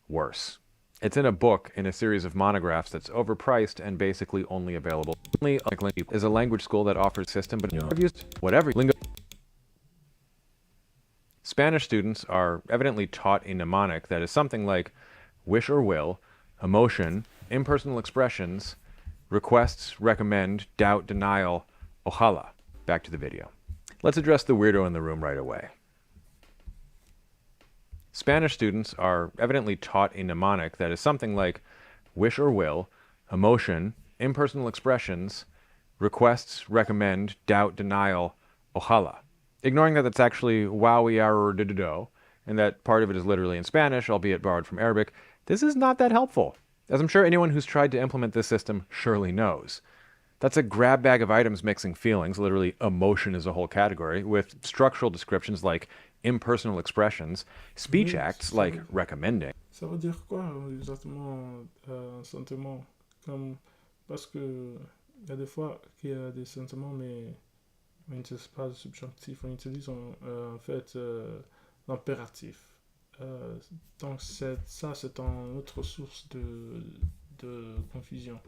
worse. It's in a book in a series of monographs that's overpriced and basically only available. Is a language school that offers system, but used whatever lingo. Spanish students are evidently taught a mnemonic that is something like wish or will, emotion, impersonal expressions, requests, recommend, doubt, denial, ojalá. Back to the video. Let's address the weirdo in the room right away. Spanish students are evidently taught a mnemonic that is something like wish or will, emotion, impersonal expressions, requests, recommend, doubt, denial, ojalá. Ignoring that that's actually wowie or do, and that part of it is literally in Spanish, albeit borrowed from Arabic, this is not that helpful, as I'm sure anyone who's tried to implement this system surely knows. That's a grab bag of items mixing feelings, literally emotion is a whole category, with structural descriptions like impersonal expressions, speech acts like recommending. Ça veut dire quoi exactement sentiment comme, parce que il y a des fois qu'il y a des sentiments, mais on n'utilise pas le subjonctif, on utilise en fait l'impératif. Donc ça, c'est une autre source de confusion.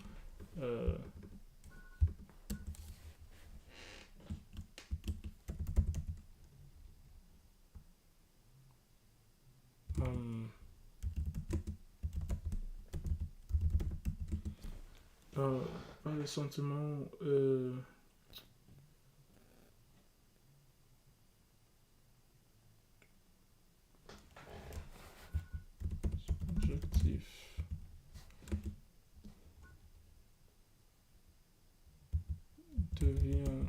Pas les sentiments. Subjectif. Devient.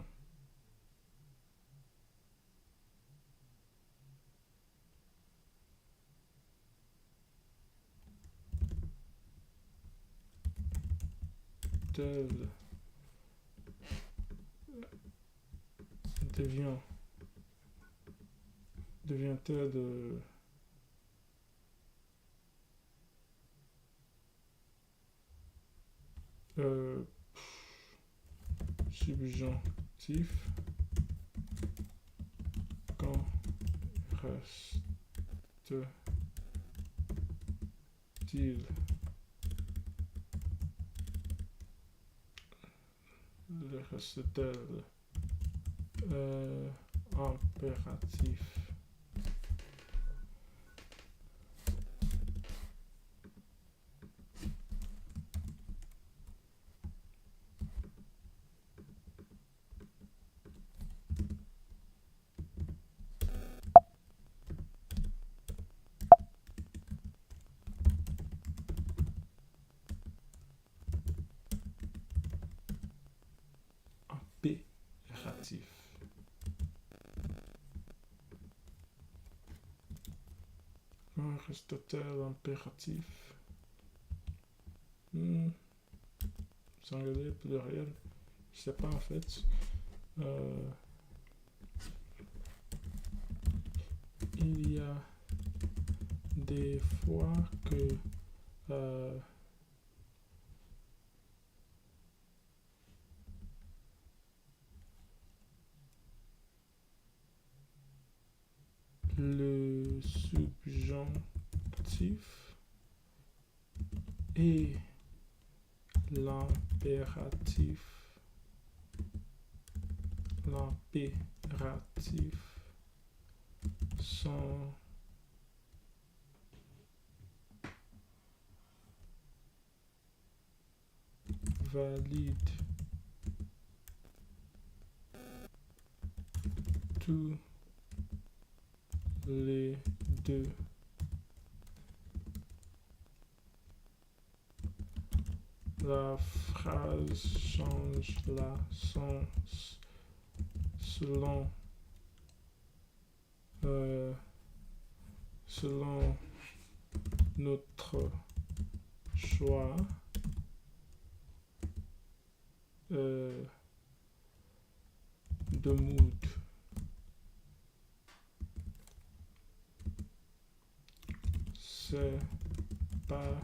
Tel. Devient-elle subjonctif quand reste-t-il le reste-t-elle impératif. Impératif. Quand reste-t-elle impératif? Singulier, pluriel, je sais pas en fait. Il y a des fois que le subjonctif et l'impératif sont valides. Tous les deux. La phrase change la sens selon notre choix. De mood. c'est pas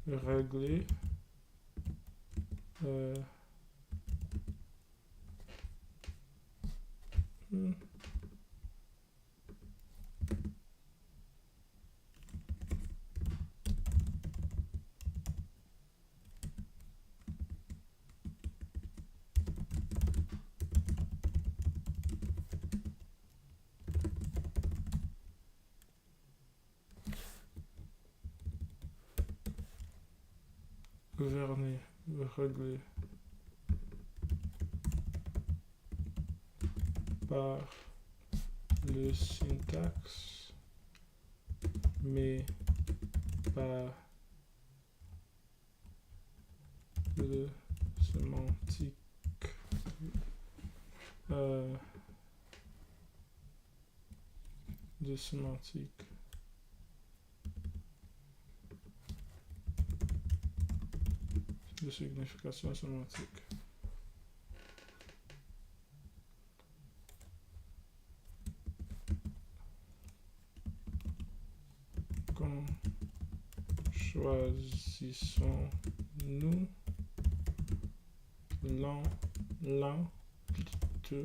réglé. Gouverner, régler par le syntaxe, mais pas le sémantique. De sémantique. De signification sémantique. Quand choisissons-nous l'un plutôt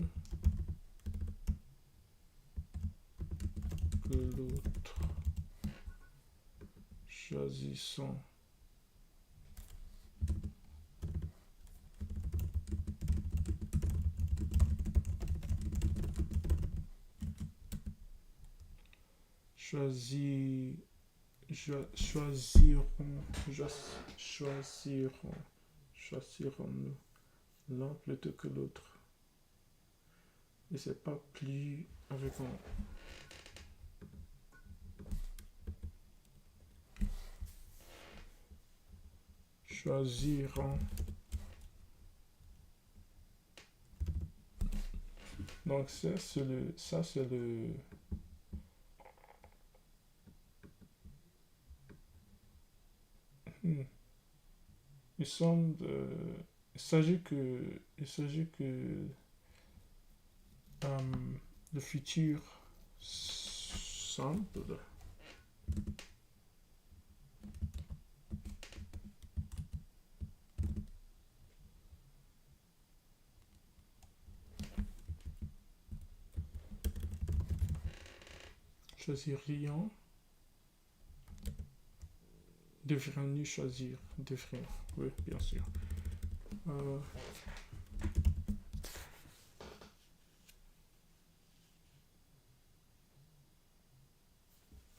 que l'autre. Choisissons choisirons-nous l'un plutôt que l'autre. Et c'est pas plus avec un choisiront. Donc ça c'est le il s'agit que le futur simple choisirions. Devrions-nous choisir? Devrions, oui, bien sûr.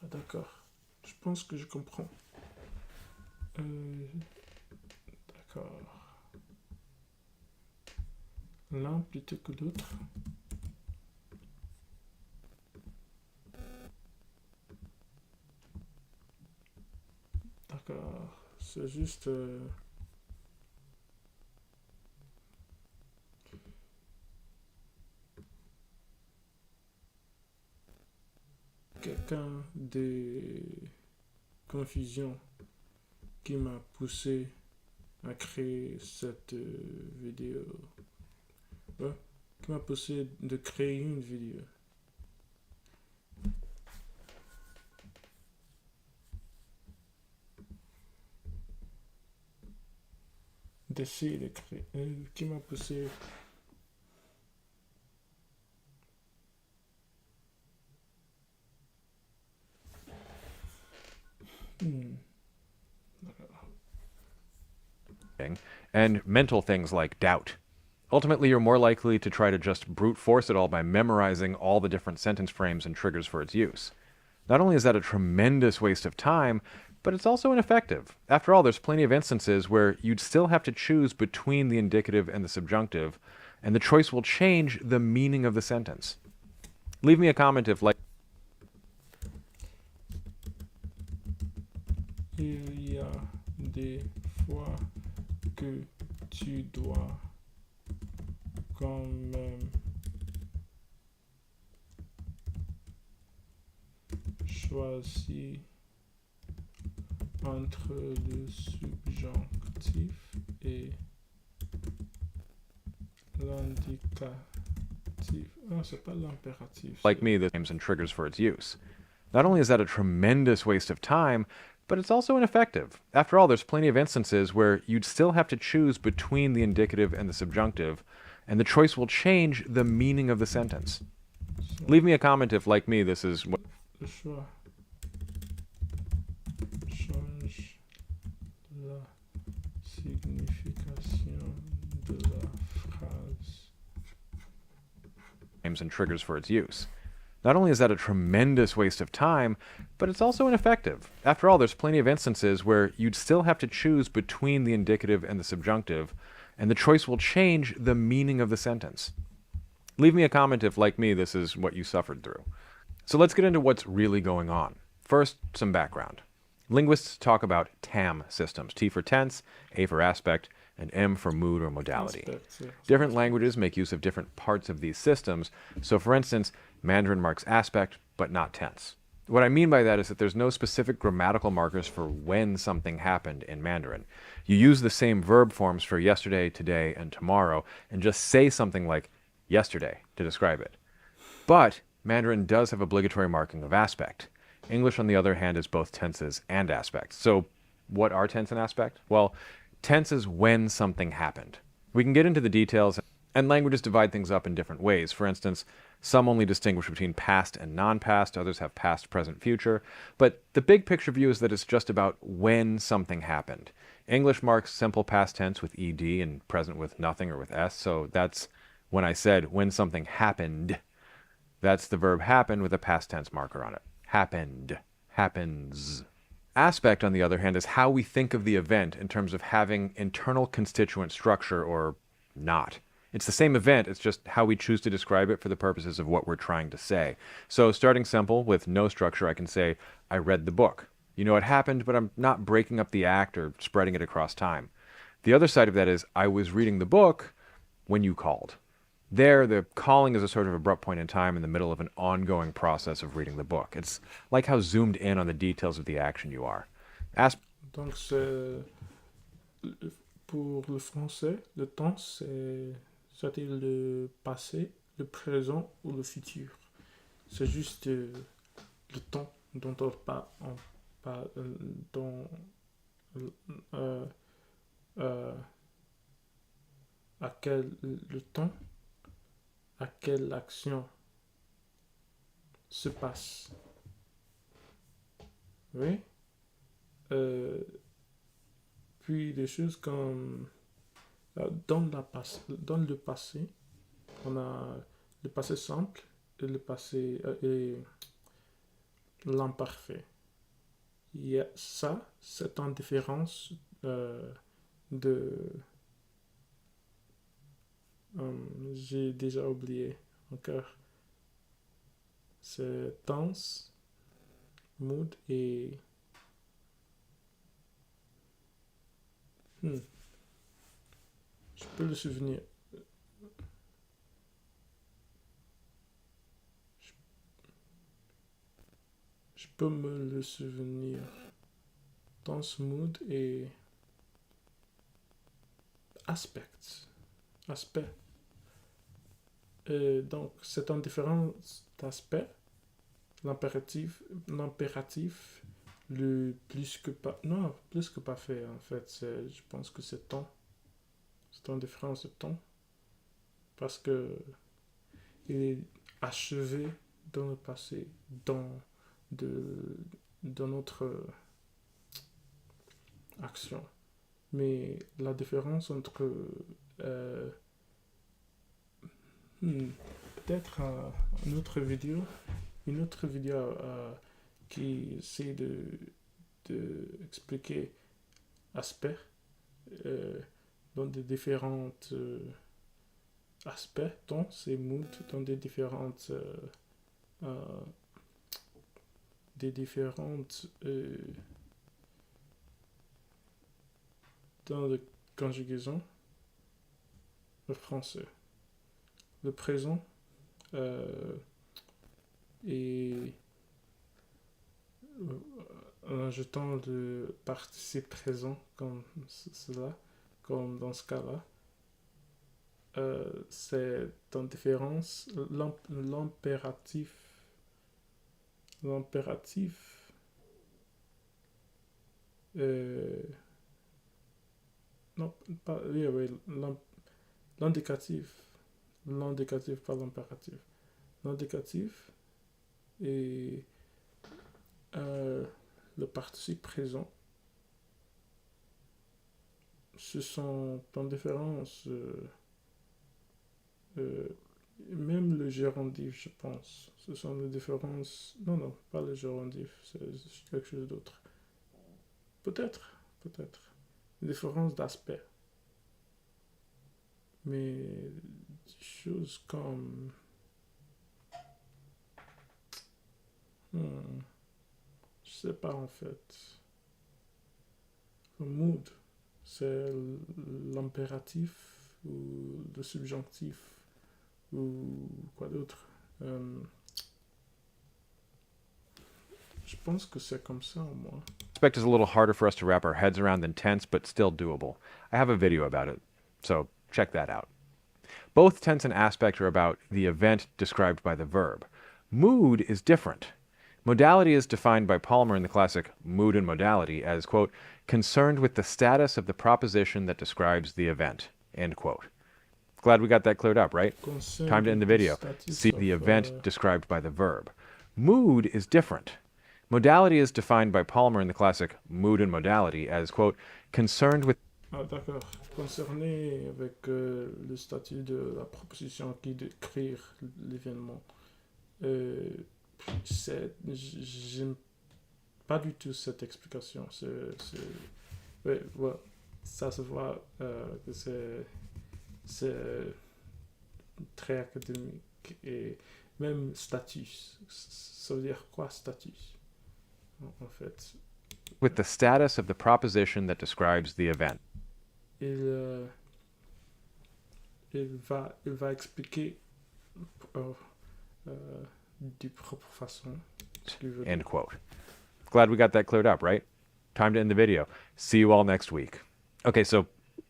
D'accord. Je pense que je comprends. D'accord. L'un plutôt que l'autre. D'accord. C'est juste... quelqu'un des confusions qui m'a poussé à créer cette vidéo. Ouais, qui m'a poussé de créer une vidéo. D'essayer de créer. Qui m'a poussé. And mental things like doubt. Ultimately, you're more likely to try to just brute force it all by memorizing all the different sentence frames and triggers for its use. Not only is that a tremendous waste of time, but it's also ineffective. After all, there's plenty of instances where you'd still have to choose between the indicative and the subjunctive, and the choice will change the meaning of the sentence. Leave me a comment if, like, Il y a des fois que tu dois quand même choisir entre le subjonctif et l'indicatif. Ah, c'est pas l'impératif. like me, the names and triggers for its use. Not only is that a tremendous waste of time, but it's also ineffective. After all, there's plenty of instances where you'd still have to choose between the indicative and the subjunctive, and the choice will change the meaning of the sentence. Leave me a comment if, like me, this is what... Le choix change la signification de la phrase. And triggers for its use. Not only is that a tremendous waste of time, but it's also ineffective. After all, there's plenty of instances where you'd still have to choose between the indicative and the subjunctive, and the choice will change the meaning of the sentence. Leave me a comment if, like me, this is what you suffered through. So let's get into what's really going on. First, some background. Linguists talk about TAM systems, T for tense, A for aspect, and M for mood or modality. Aspect, yeah. Different languages make use of different parts of these systems. So for instance, Mandarin marks aspect, but not tense. What I mean by that is that there's no specific grammatical markers for when something happened in Mandarin. You use the same verb forms for yesterday, today, and tomorrow, and just say something like yesterday to describe it. But Mandarin does have obligatory marking of aspect. English, on the other hand, is both tenses and aspects. So what are tense and aspect? Well, tense is when something happened. We can get into the details, and languages divide things up in different ways. For instance, some only distinguish between past and non-past, others have past, present, future. But the big picture view is that it's just about when something happened. English marks simple past tense with ed and present with nothing or with s, so that's when I said when something happened. That's the verb happen with a past tense marker on it. Happened. Happens. Aspect, on the other hand, is how we think of the event in terms of having internal constituent structure or not. It's the same event, it's just how we choose to describe it for the purposes of what we're trying to say. So starting simple with no structure, I can say, I read the book. You know it happened, but I'm not breaking up the act or spreading it across time. The other side of that is, I was reading the book when you called. There, the calling is a sort of abrupt point in time in the middle of an ongoing process of reading the book. It's like how zoomed in on the details of the action you are. Donc, pour le français, le temps, c'est-à-dire le passé, le présent ou le futur. C'est juste le temps dont dont, à quel le temps, à quelle action se passe. Oui. Puis des choses comme dans le passé, on a le passé simple et le passé et l'imparfait. Ça, c'est en différence de... j'ai déjà oublié encore. C'est tense, mood et... Je peux le souvenir. Je peux me le souvenir. Tense, mood et... Aspect. Donc, c'est un différent aspect. L'impératif, le plus que pas... Non, plus que parfait, en fait. Je pense que c'est temps. C'est une différence de temps. Parce que il est achevé dans le passé, dans notre action. Mais la différence entre... peut-être une autre vidéo qui essaie de expliquer aspects dans des différentes aspects, dont ces moods, dans des différentes dans la conjugaison, le français, le présent et en ajoutant le participe présent comme cela, comme dans ce cas-là. C'est en différence l'impératif l'impératif, non, pas, oui, oui, l'indicatif, l'indicatif, pas l'impératif. L'indicatif et le participe présent, ce sont en différence, euh, même le gérondif, je pense. Ce sont les différences. Non, non, pas le gérondif, c'est quelque chose d'autre. Peut-être, peut-être. Les différences d'aspect. Mais des choses comme. Hmm, je sais pas en fait. Le mood, c'est l'impératif ou le subjonctif ou quoi d'autre. Euh, je pense que c'est comme ça au moins. Aspect is a little harder for us to wrap our heads around than tense, but still doable. I have a video about it, so check that out. Both tense and aspect are about the event described by the verb. Mood is different. Modality is defined by Palmer in the classic Mood and Modality as, quote, concerned with the status of the proposition that describes the event, end quote. Glad we got that cleared up, right? Time to end the video. See the event described by the verb. Mood is different. Modality is defined by Palmer in the classic Mood and Modality as, quote, concerned with. Ah, d'accord. Concerné avec le statut de la proposition qui décrire l'événement, euh, j'aime pas du tout cette explication. Ouais, ouais, ça se voit que c'est très académique et même status. Ça veut dire quoi status en fait? With the status of the proposition that describes the event. Il, il va expliquer euh, de propre façon ce qu'il veut dire. End quote. Glad we got that cleared up, right? Time to end the video. See you all next week. Okay, so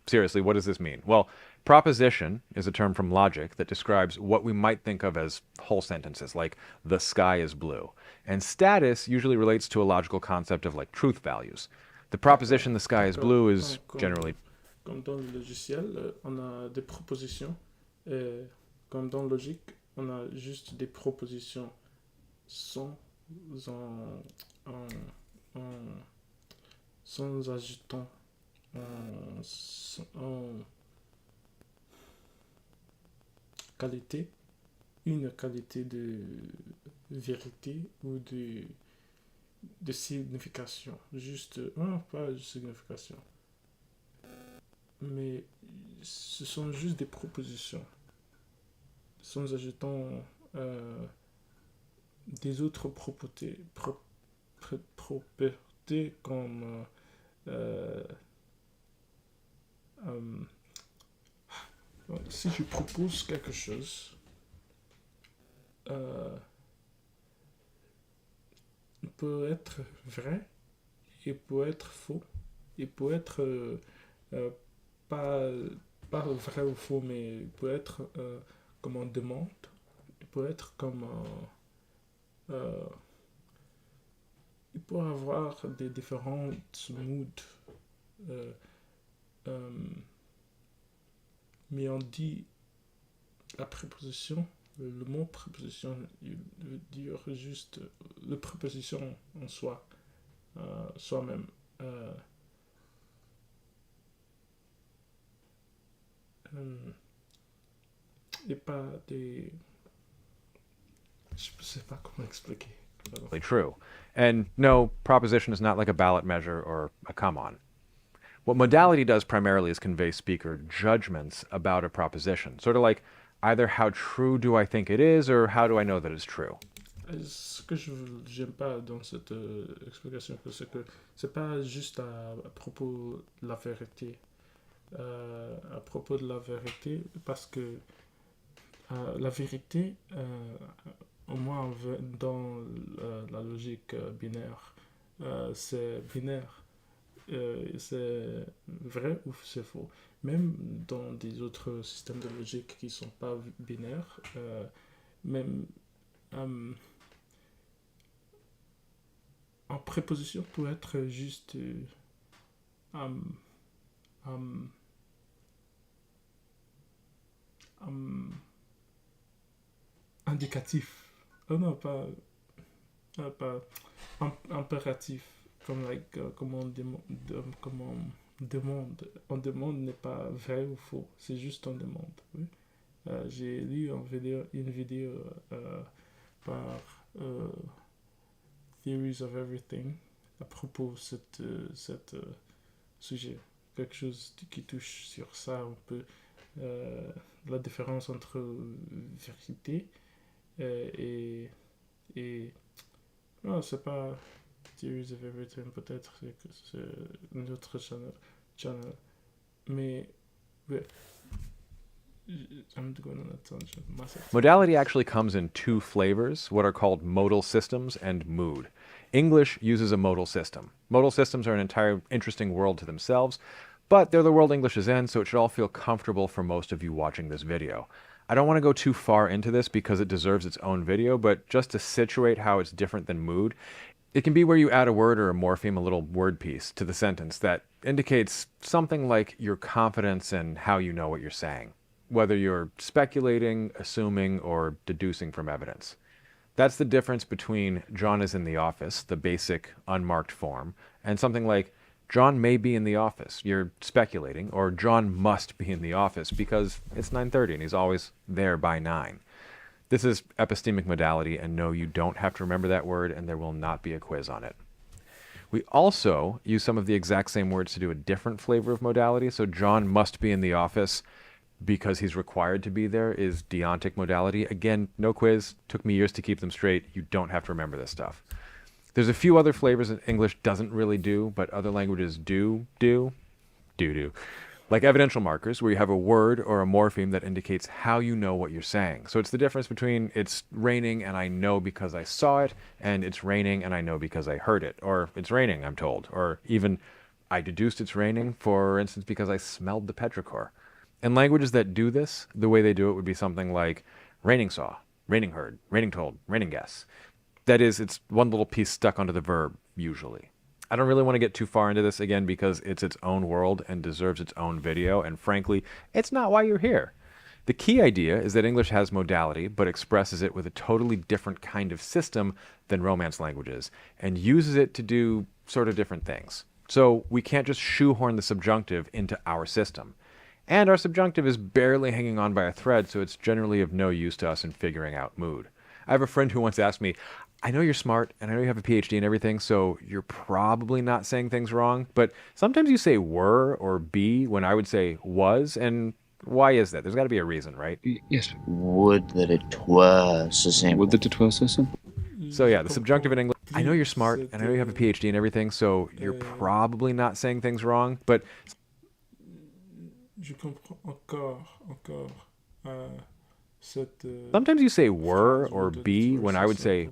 seriously, what does this mean? Well, proposition is a term from logic that describes what we might think of as whole sentences, like the sky is blue. And status usually relates to a logical concept of like truth values. The proposition the sky is blue is generally. Comme dans le logiciel, on a des propositions. Et comme dans logique, on a juste des propositions sans sans ajoutant en qualité, une qualité de vérité ou de signification. Juste, non, pas de signification. Mais ce sont juste des propositions. Sans ajoutant des autres propriétés, propriétés comme si je propose quelque chose, il peut être vrai, il peut être faux, il peut être pas, pas vrai ou faux, mais il peut être comme on demande, il peut être comme il peut avoir des différentes moods. Euh, euh, mais on dit la préposition, le mot préposition, il veut dire juste la préposition en soi, soi-même. Et pas des. Je ne sais pas comment expliquer. True. And no, proposition is not like a ballot measure or a come on. What modality does primarily is convey speaker judgments about a proposition, sort of like either how true do I think it is or how do I know that it's true. Ce que je n'aime pas dans cette explication, c'est que c'est pas juste à propos de la vérité. À propos de la vérité, parce que la vérité, au moins dans la logique binaire, c'est binaire. C'est vrai ou c'est faux. Même dans des autres systèmes de logique qui ne sont pas binaires, même en préposition peut être juste um, um, indicatif. Oh non, pas impératif. Comme on demande. On demande n'est pas vrai ou faux. C'est juste on demande. Oui. J'ai lu une vidéo par Theories of Everything à propos de cette sujet. Quelque chose qui touche sur ça un peu. La différence entre vérité et non, c'est pas Theories of Everything, peut-être c'est une autre channel. Mais ouais, I'm going on a tangent. Modality actually comes in two flavors, what are called modal systems and mood. English uses a modal system. Modal systems are an entire interesting world to themselves, but they're the world English is in, so it should all feel comfortable for most of you watching this video. I don't want to go too far into this because it deserves its own video, but just to situate how it's different than mood, it can be where you add a word or a morpheme, a little word piece, to the sentence that indicates something like your confidence in how you know what you're saying, whether you're speculating, assuming, or deducing from evidence. That's the difference between John is in the office, the basic unmarked form, and something like John may be in the office. You're speculating, or John must be in the office because it's 9:30 and he's always there by 9. This is epistemic modality, and no, you don't have to remember that word, and there will not be a quiz on it. We also use some of the exact same words to do a different flavor of modality. So John must be in the office because he's required to be there is deontic modality. Again, no quiz. Took me years to keep them straight. You don't have to remember this stuff. There's a few other flavors that English doesn't really do, but other languages do. Like evidential markers, where you have a word or a morpheme that indicates how you know what you're saying. So it's the difference between it's raining and I know because I saw it, and it's raining and I know because I heard it. Or it's raining, I'm told. Or even I deduced it's raining, for instance, because I smelled the petrichor. In languages that do this, the way they do it would be something like raining saw, raining heard, raining told, raining guess. That is, it's one little piece stuck onto the verb, usually. I don't really want to get too far into this again because it's its own world and deserves its own video, and frankly, it's not why you're here. The key idea is that English has modality, but expresses it with a totally different kind of system than Romance languages, and uses it to do sort of different things. So we can't just shoehorn the subjunctive into our system. And our subjunctive is barely hanging on by a thread, so it's generally of no use to us in figuring out mood. I have a friend who once asked me, I know you're smart, and I know you have a PhD and everything, so you're probably not saying things wrong, but sometimes you say were or be when I would say was, and why is that? There's got to be a reason, right? Yes. Would that it were so simple. Would that it were so simple. So yeah, the subjunctive in English, I know you're smart, and I know you have a PhD and everything, so you're probably not saying things wrong, but Je comprends encore cette. Sometimes you say were or be when I would say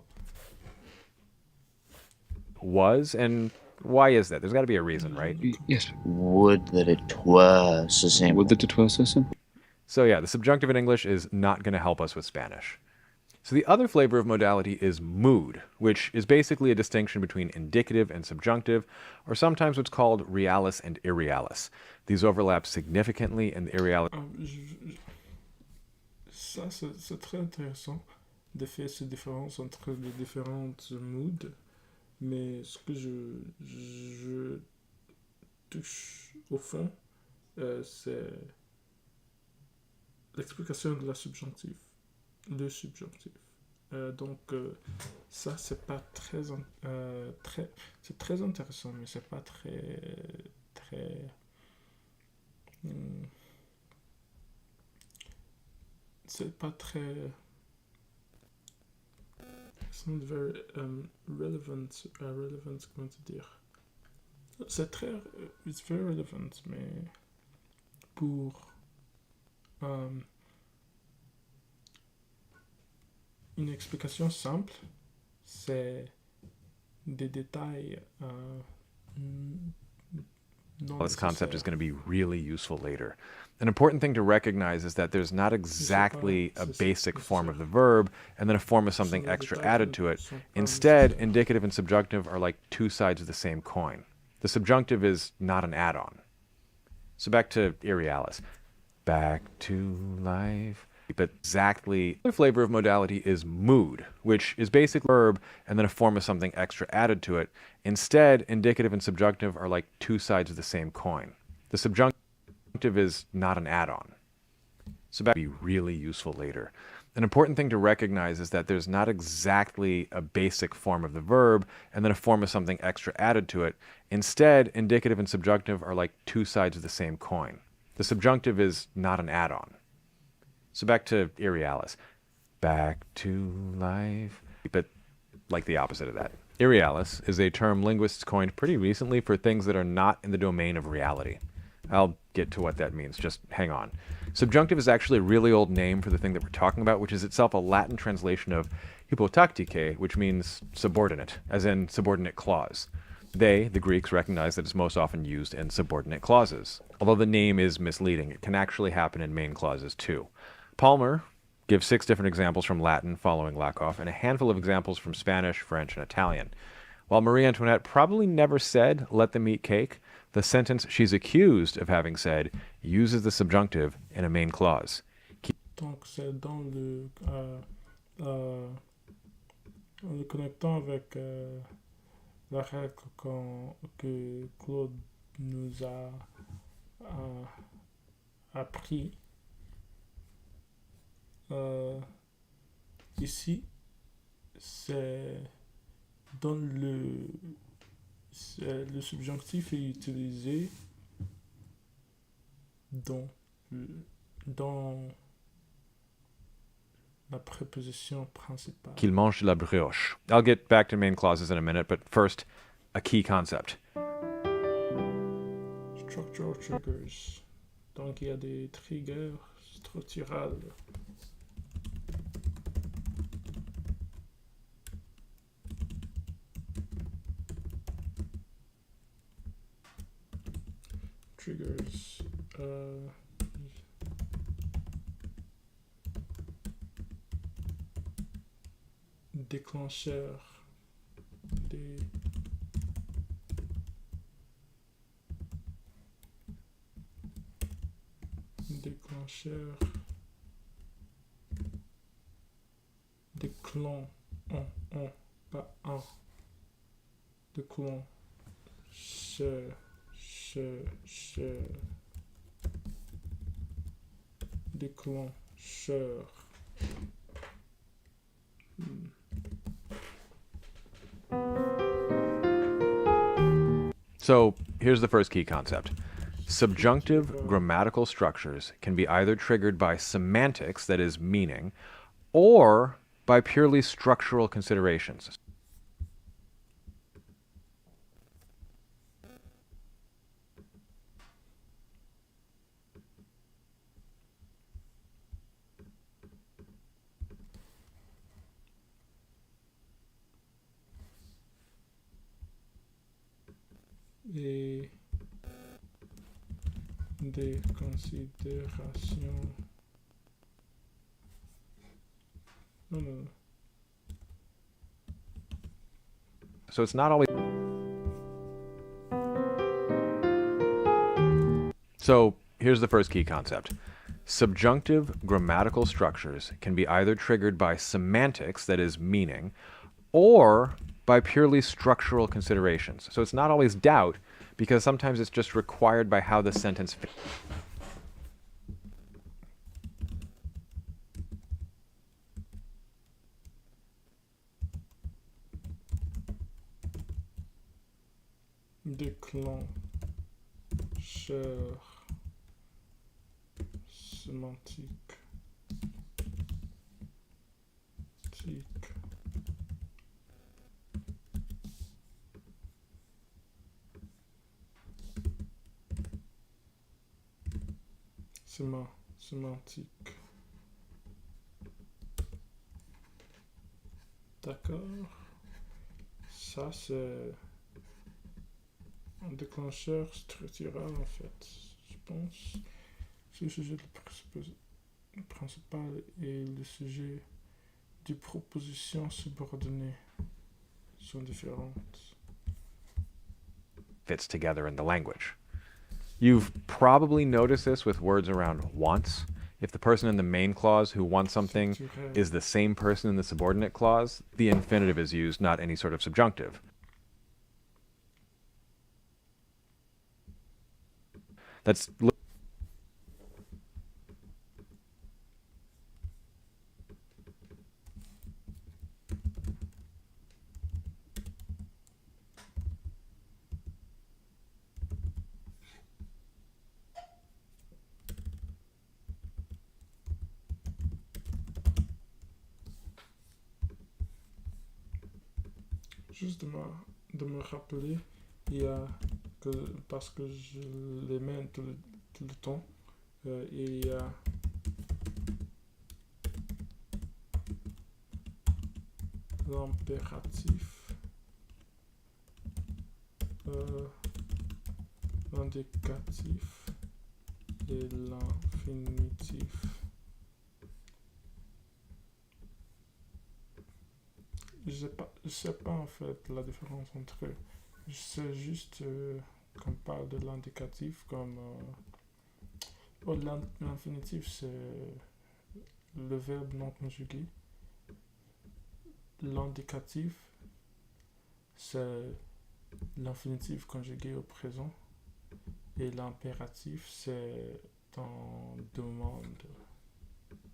was, and why is that? There's got to be a reason, right? Yes. Would that it were so simple. Would that it were so simple. So yeah, the subjunctive in English is not going to help us with Spanish. So the other flavor of modality is mood, which is basically a distinction between indicative and subjunctive, or sometimes what's called realis and irrealis. These overlap significantly, and the irrealis... Ça, c'est très intéressant de faire cette différence entre les différentes moods, mais ce que je touche au fond, c'est l'explication de la subjonctive. Le subjonctif. Donc, ça, c'est pas c'est très intéressant, mais c'est pas très, c'est pas très, it's not very relevant, comment te dire. C'est très, it's very relevant, mais pour une explication simple, c'est des détails non This concept is nécessaire. going to be really useful later. An important thing to recognize is that there's not exactly a basic form of the verb and then a form of something extra added to it. Instead, indicative and subjunctive are like two sides of the same coin. The subjunctive is not an add-on. So back to Irialis. Back to life. But exactly the flavor of modality is mood, which is basically a verb and then a form of something extra added to it. Instead, indicative and subjunctive are like two sides of the same coin. The subjunctive is not an add-on. So that will be really useful later. An important thing to recognize is that there's not exactly a basic form of the verb and then a form of something extra added to it. Instead, indicative and subjunctive are like two sides of the same coin. The subjunctive is not an add-on. So back to Irialis. Back to life. But like the opposite of that. Irialis is a term linguists coined pretty recently for things that are not in the domain of reality. I'll get to what that means, just hang on. Subjunctive is actually a really old name for the thing that we're talking about, which is itself a Latin translation of hypotactike, which means subordinate, as in subordinate clause. They, the Greeks, recognize that it's most often used in subordinate clauses. Although the name is misleading, it can actually happen in main clauses too. Palmer gives 6 different examples from Latin following Lakoff and a handful of examples from Spanish, French, and Italian. While Marie Antoinette probably never said, "let them eat cake," the sentence she's accused of having said uses the subjunctive in a main clause. Donc c'est dans en le connectant avec la règle que Claude nous a appris. Ici, c'est dans le subjonctif est utilisé dans la préposition principale. Qu'il mange de la brioche. I'll get back to main clauses in a minute, but first, a key concept. Structural triggers. Donc il y a des triggers structurels. Triggers. Déclencheurs. Déclencheur. Déclencheur. Pas un. Déclencheur. Déclencheur. So here's the first key concept. Subjunctive grammatical structures can be either triggered by semantics, that is, meaning, or by purely structural considerations. Et des considérations. Non. So it's not always... So here's the first key concept. Subjunctive grammatical structures can be either triggered by semantics, that is, meaning, or by purely structural considerations. So it's not always doubt, because sometimes it's just required by how the sentence fits. Déclencheur sémantique. Sémantique. D'accord. Ça, c'est déclencheur structural en fait, je pense. Le sujet principal et le sujet des propositions subordonnées sont différentes. Fits together in the language. You've probably noticed this with words around wants. If the person in the main clause who wants something Structurel. is the same person in the subordinate clause, the infinitive is used, not any sort of subjunctive. That's Juste de me rappeler, il y a que, parce que je les mène tout le temps, il y a l'impératif, l'indicatif et l'infinitif. Je sais pas en fait la différence entre eux. Je sais juste qu'on parle de l'indicatif comme... l'infinitif, c'est le verbe non conjugué. L'indicatif, c'est l'infinitif conjugué au présent. Et l'impératif, c'est en demande.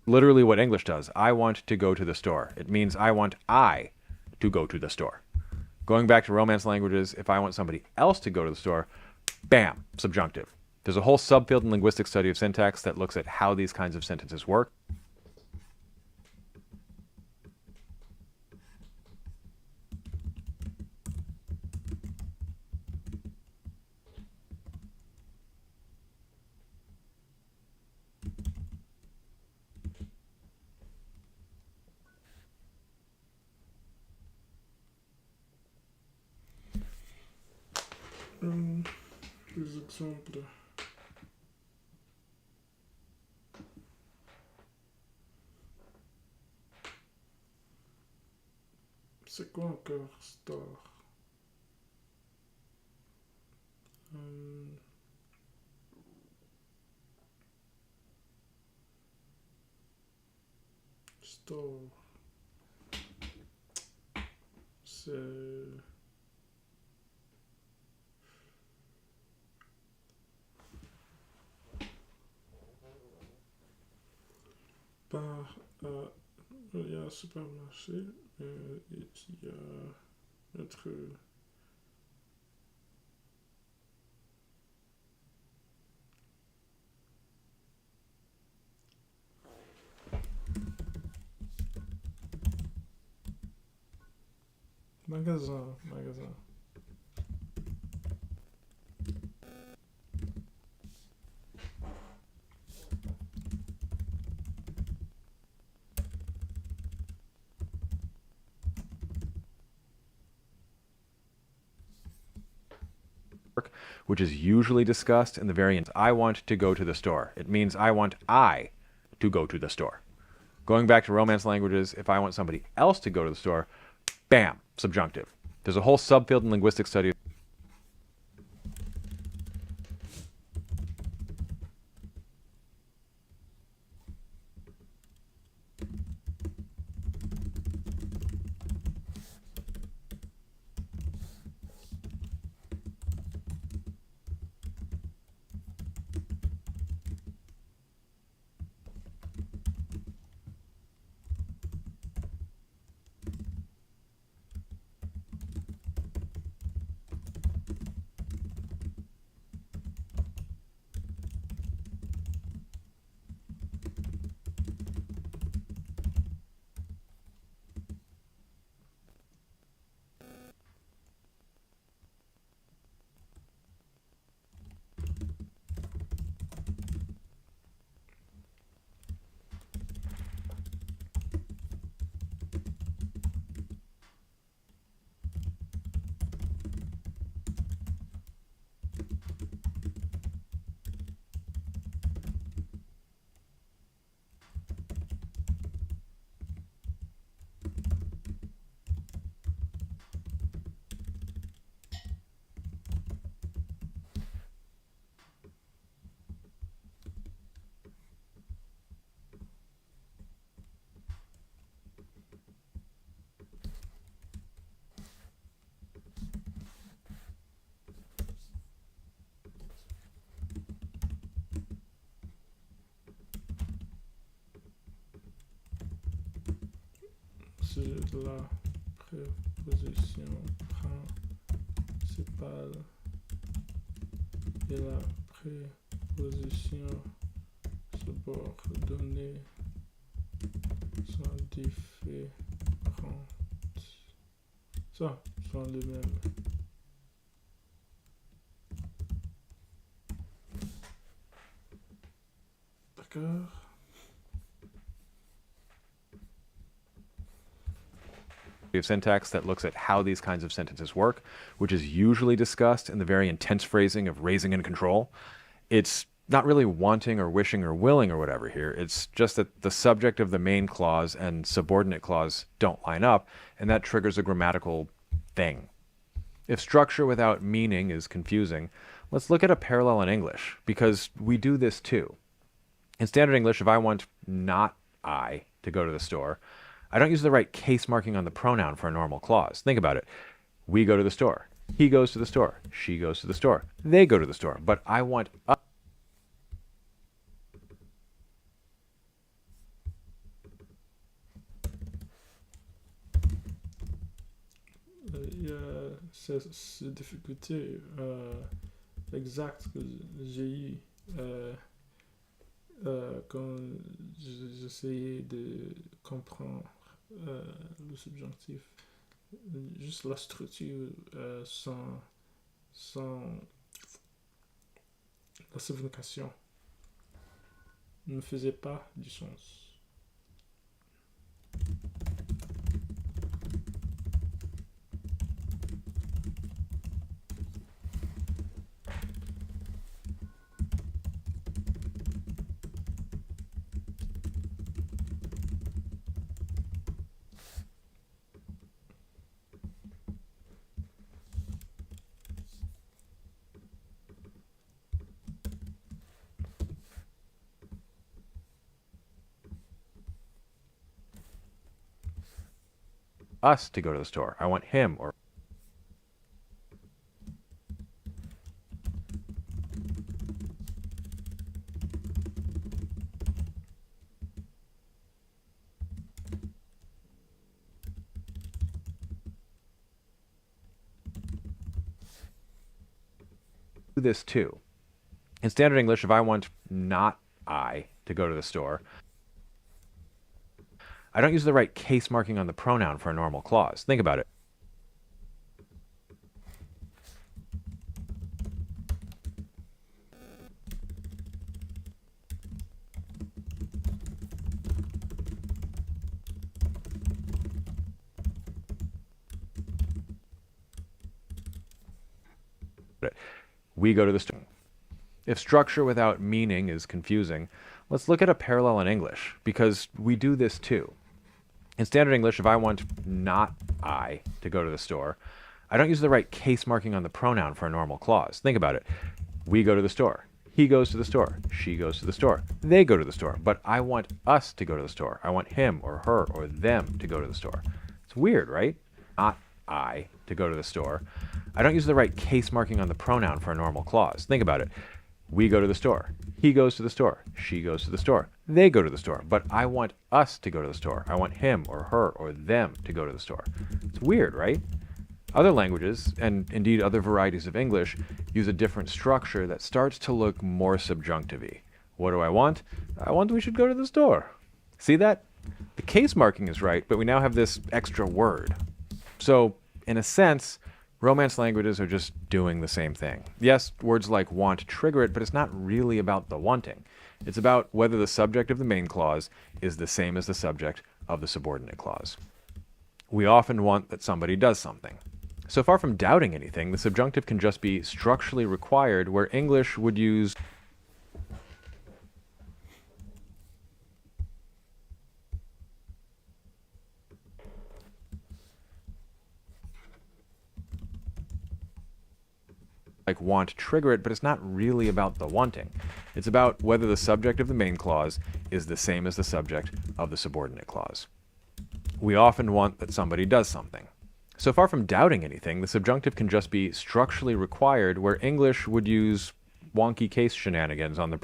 literally what English does. I want to go to the store. It means I want I to go to the store. Going back to Romance languages, if I want somebody else to go to the store, bam, subjunctive. There's a whole subfield in linguistic study of syntax that looks at how these kinds of sentences work. Des exemples. C'est quoi encore store? Store. C'est... Par... il y a un supermarché, il y a notre... magasin. Which is usually discussed in the variant I want to go to the store. It means I want I to go to the store. Going back to Romance languages, if I want somebody else to go to the store, bam, subjunctive. There's a whole subfield in linguistic study. c'est la préposition principale et la préposition subordonnée sont différentes. Ça, sont les mêmes. D'accord. Of syntax that looks at how these kinds of sentences work, which is usually discussed in the very intense phrasing of raising and control. It's not really wanting or wishing or willing or whatever here. It's just that the subject of the main clause and subordinate clause don't line up, and that triggers a grammatical thing. If structure without meaning is confusing, let's look at a parallel in English, because we do this too. In standard English, if I want not I to go to the store, I don't use the right case marking on the pronoun for a normal clause. Think about it. We go to the store. He goes to the store. She goes to the store. They go to the store. But I want us. Il y a ces difficultés exactes que j'ai eues quand j'essayais de comprendre le subjonctif. Juste la structure sans la signification ne me faisait pas du sens. Us to go to the store. I want him or do this too. In standard English, if I want not I to go to the store, I don't use the right case marking on the pronoun for a normal clause. Think about it. We go to the store. If structure without meaning is confusing, let's look at a parallel in English, because we do this too. In standard English, if I want not I to go to the store, I don't use the right case marking on the pronoun for a normal clause. Think about it. We go to the store. He goes to the store. She goes to the store. They go to the store. But I want us to go to the store. I want him or her or them to go to the store. It's weird, right? Not I to go to the store. I don't use the right case marking on the pronoun for a normal clause. Think about it. We go to the store. He goes to the store. She goes to the store. They go to the store. But I want us to go to the store. I want him or her or them to go to the store. It's weird, right? Other languages, and indeed other varieties of English, use a different structure that starts to look more subjunctive-y. What do I want? I want we should go to the store. See that? The case marking is right, but we now have this extra word. So, in a sense, Romance languages are just doing the same thing. Yes, words like want trigger it, but it's not really about the wanting. It's about whether the subject of the main clause is the same as the subject of the subordinate clause. We often want that somebody does something. So far from doubting anything, the subjunctive can just be structurally required, where English would use like want trigger it, but it's not really about the wanting. It's about whether the subject of the main clause is the same as the subject of the subordinate clause. We often want that somebody does something. So far from doubting anything, the subjunctive can just be structurally required, where English would use wonky case shenanigans on the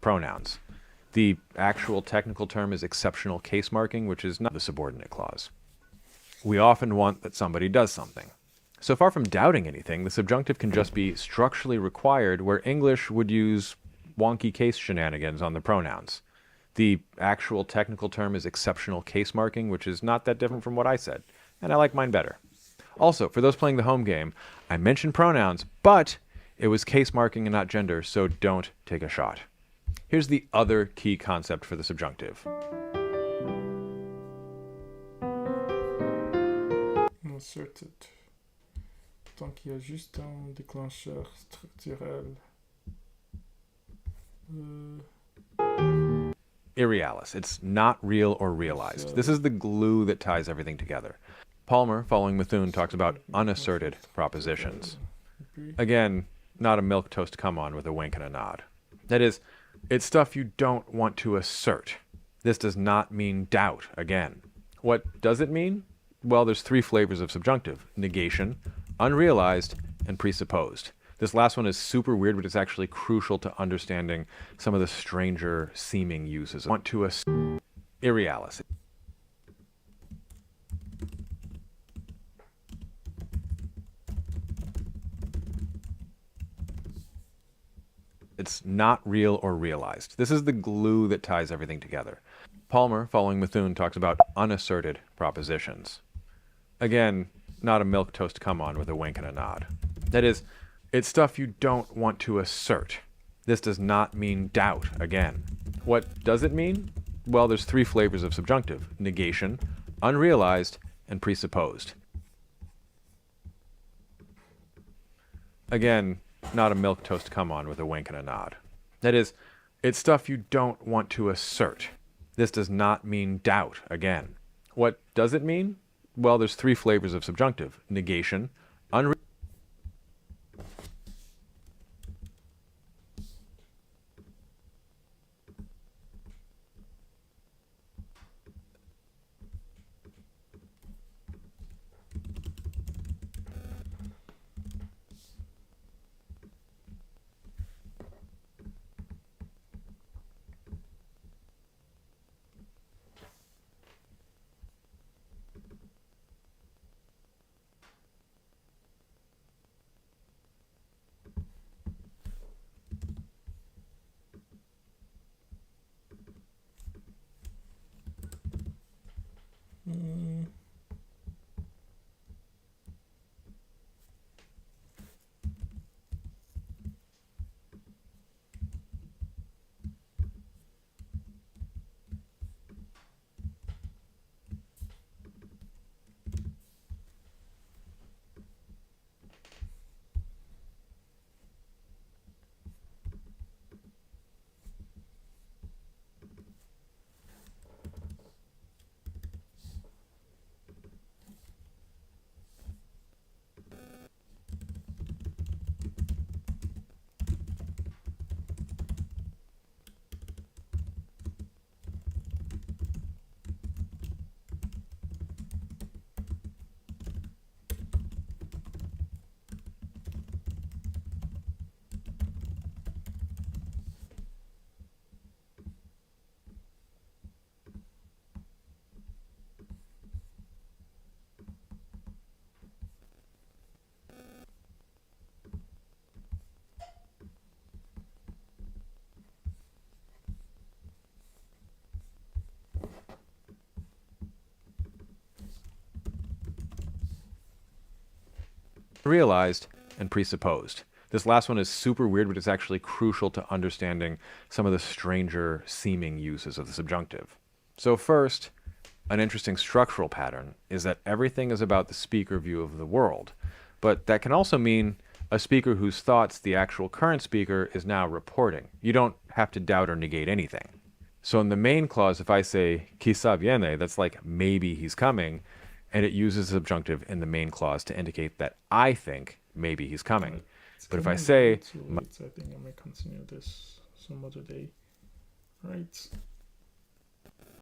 pronouns. The actual technical term is exceptional case marking, which is not the subordinate clause. We often want that somebody does something. So far from doubting anything, the subjunctive can just be structurally required where English would use wonky case shenanigans on the pronouns. The actual technical term is exceptional case marking, which is not that different from what I said, and I like mine better. Also, for those playing the home game, I mentioned pronouns, but it was case marking and not gender, so don't take a shot. Here's the other key concept for the subjunctive. Inserted. Tant qu'il y a juste un déclencheur structurel. Irrealis. It's not real or realized. This is the glue that ties everything together. Palmer, following Methuen, talks about unasserted propositions. Again, not a milquetoast come on with a wink and a nod. That is, it's stuff you don't want to assert. This does not mean doubt, again. What does it mean? Well, there's three flavors of subjunctive: negation, unrealized, and presupposed. This last one is super weird, but it's actually crucial to understanding some of the stranger seeming uses. Want to irrealis. It's not real or realized. This is the glue that ties everything together. Palmer, following Methuen, talks about unasserted propositions. Again, not a milquetoast come on with a wink and a nod. That is, it's stuff you don't want to assert. This does not mean doubt, again. What does it mean? Well, there's three flavors of subjunctive: negation, unrealized, and presupposed. Again, not a milquetoast come on with a wink and a nod. That is, it's stuff you don't want to assert. This does not mean doubt, again. What does it mean? Well, there's three flavors of subjunctive: negation, unrealized. Realized and presupposed. This last one is super weird, but it's actually crucial to understanding some of the stranger seeming uses of the subjunctive. So first, an interesting structural pattern is that everything is about the speaker view of the world, but that can also mean a speaker whose thoughts the actual current speaker is now reporting. You don't have to doubt or negate anything. So in the main clause, if I say quizá viene, that's like maybe he's coming, and it uses the subjunctive in the main clause to indicate that I think maybe he's coming. But if I say... I think I may continue this some other day. Right.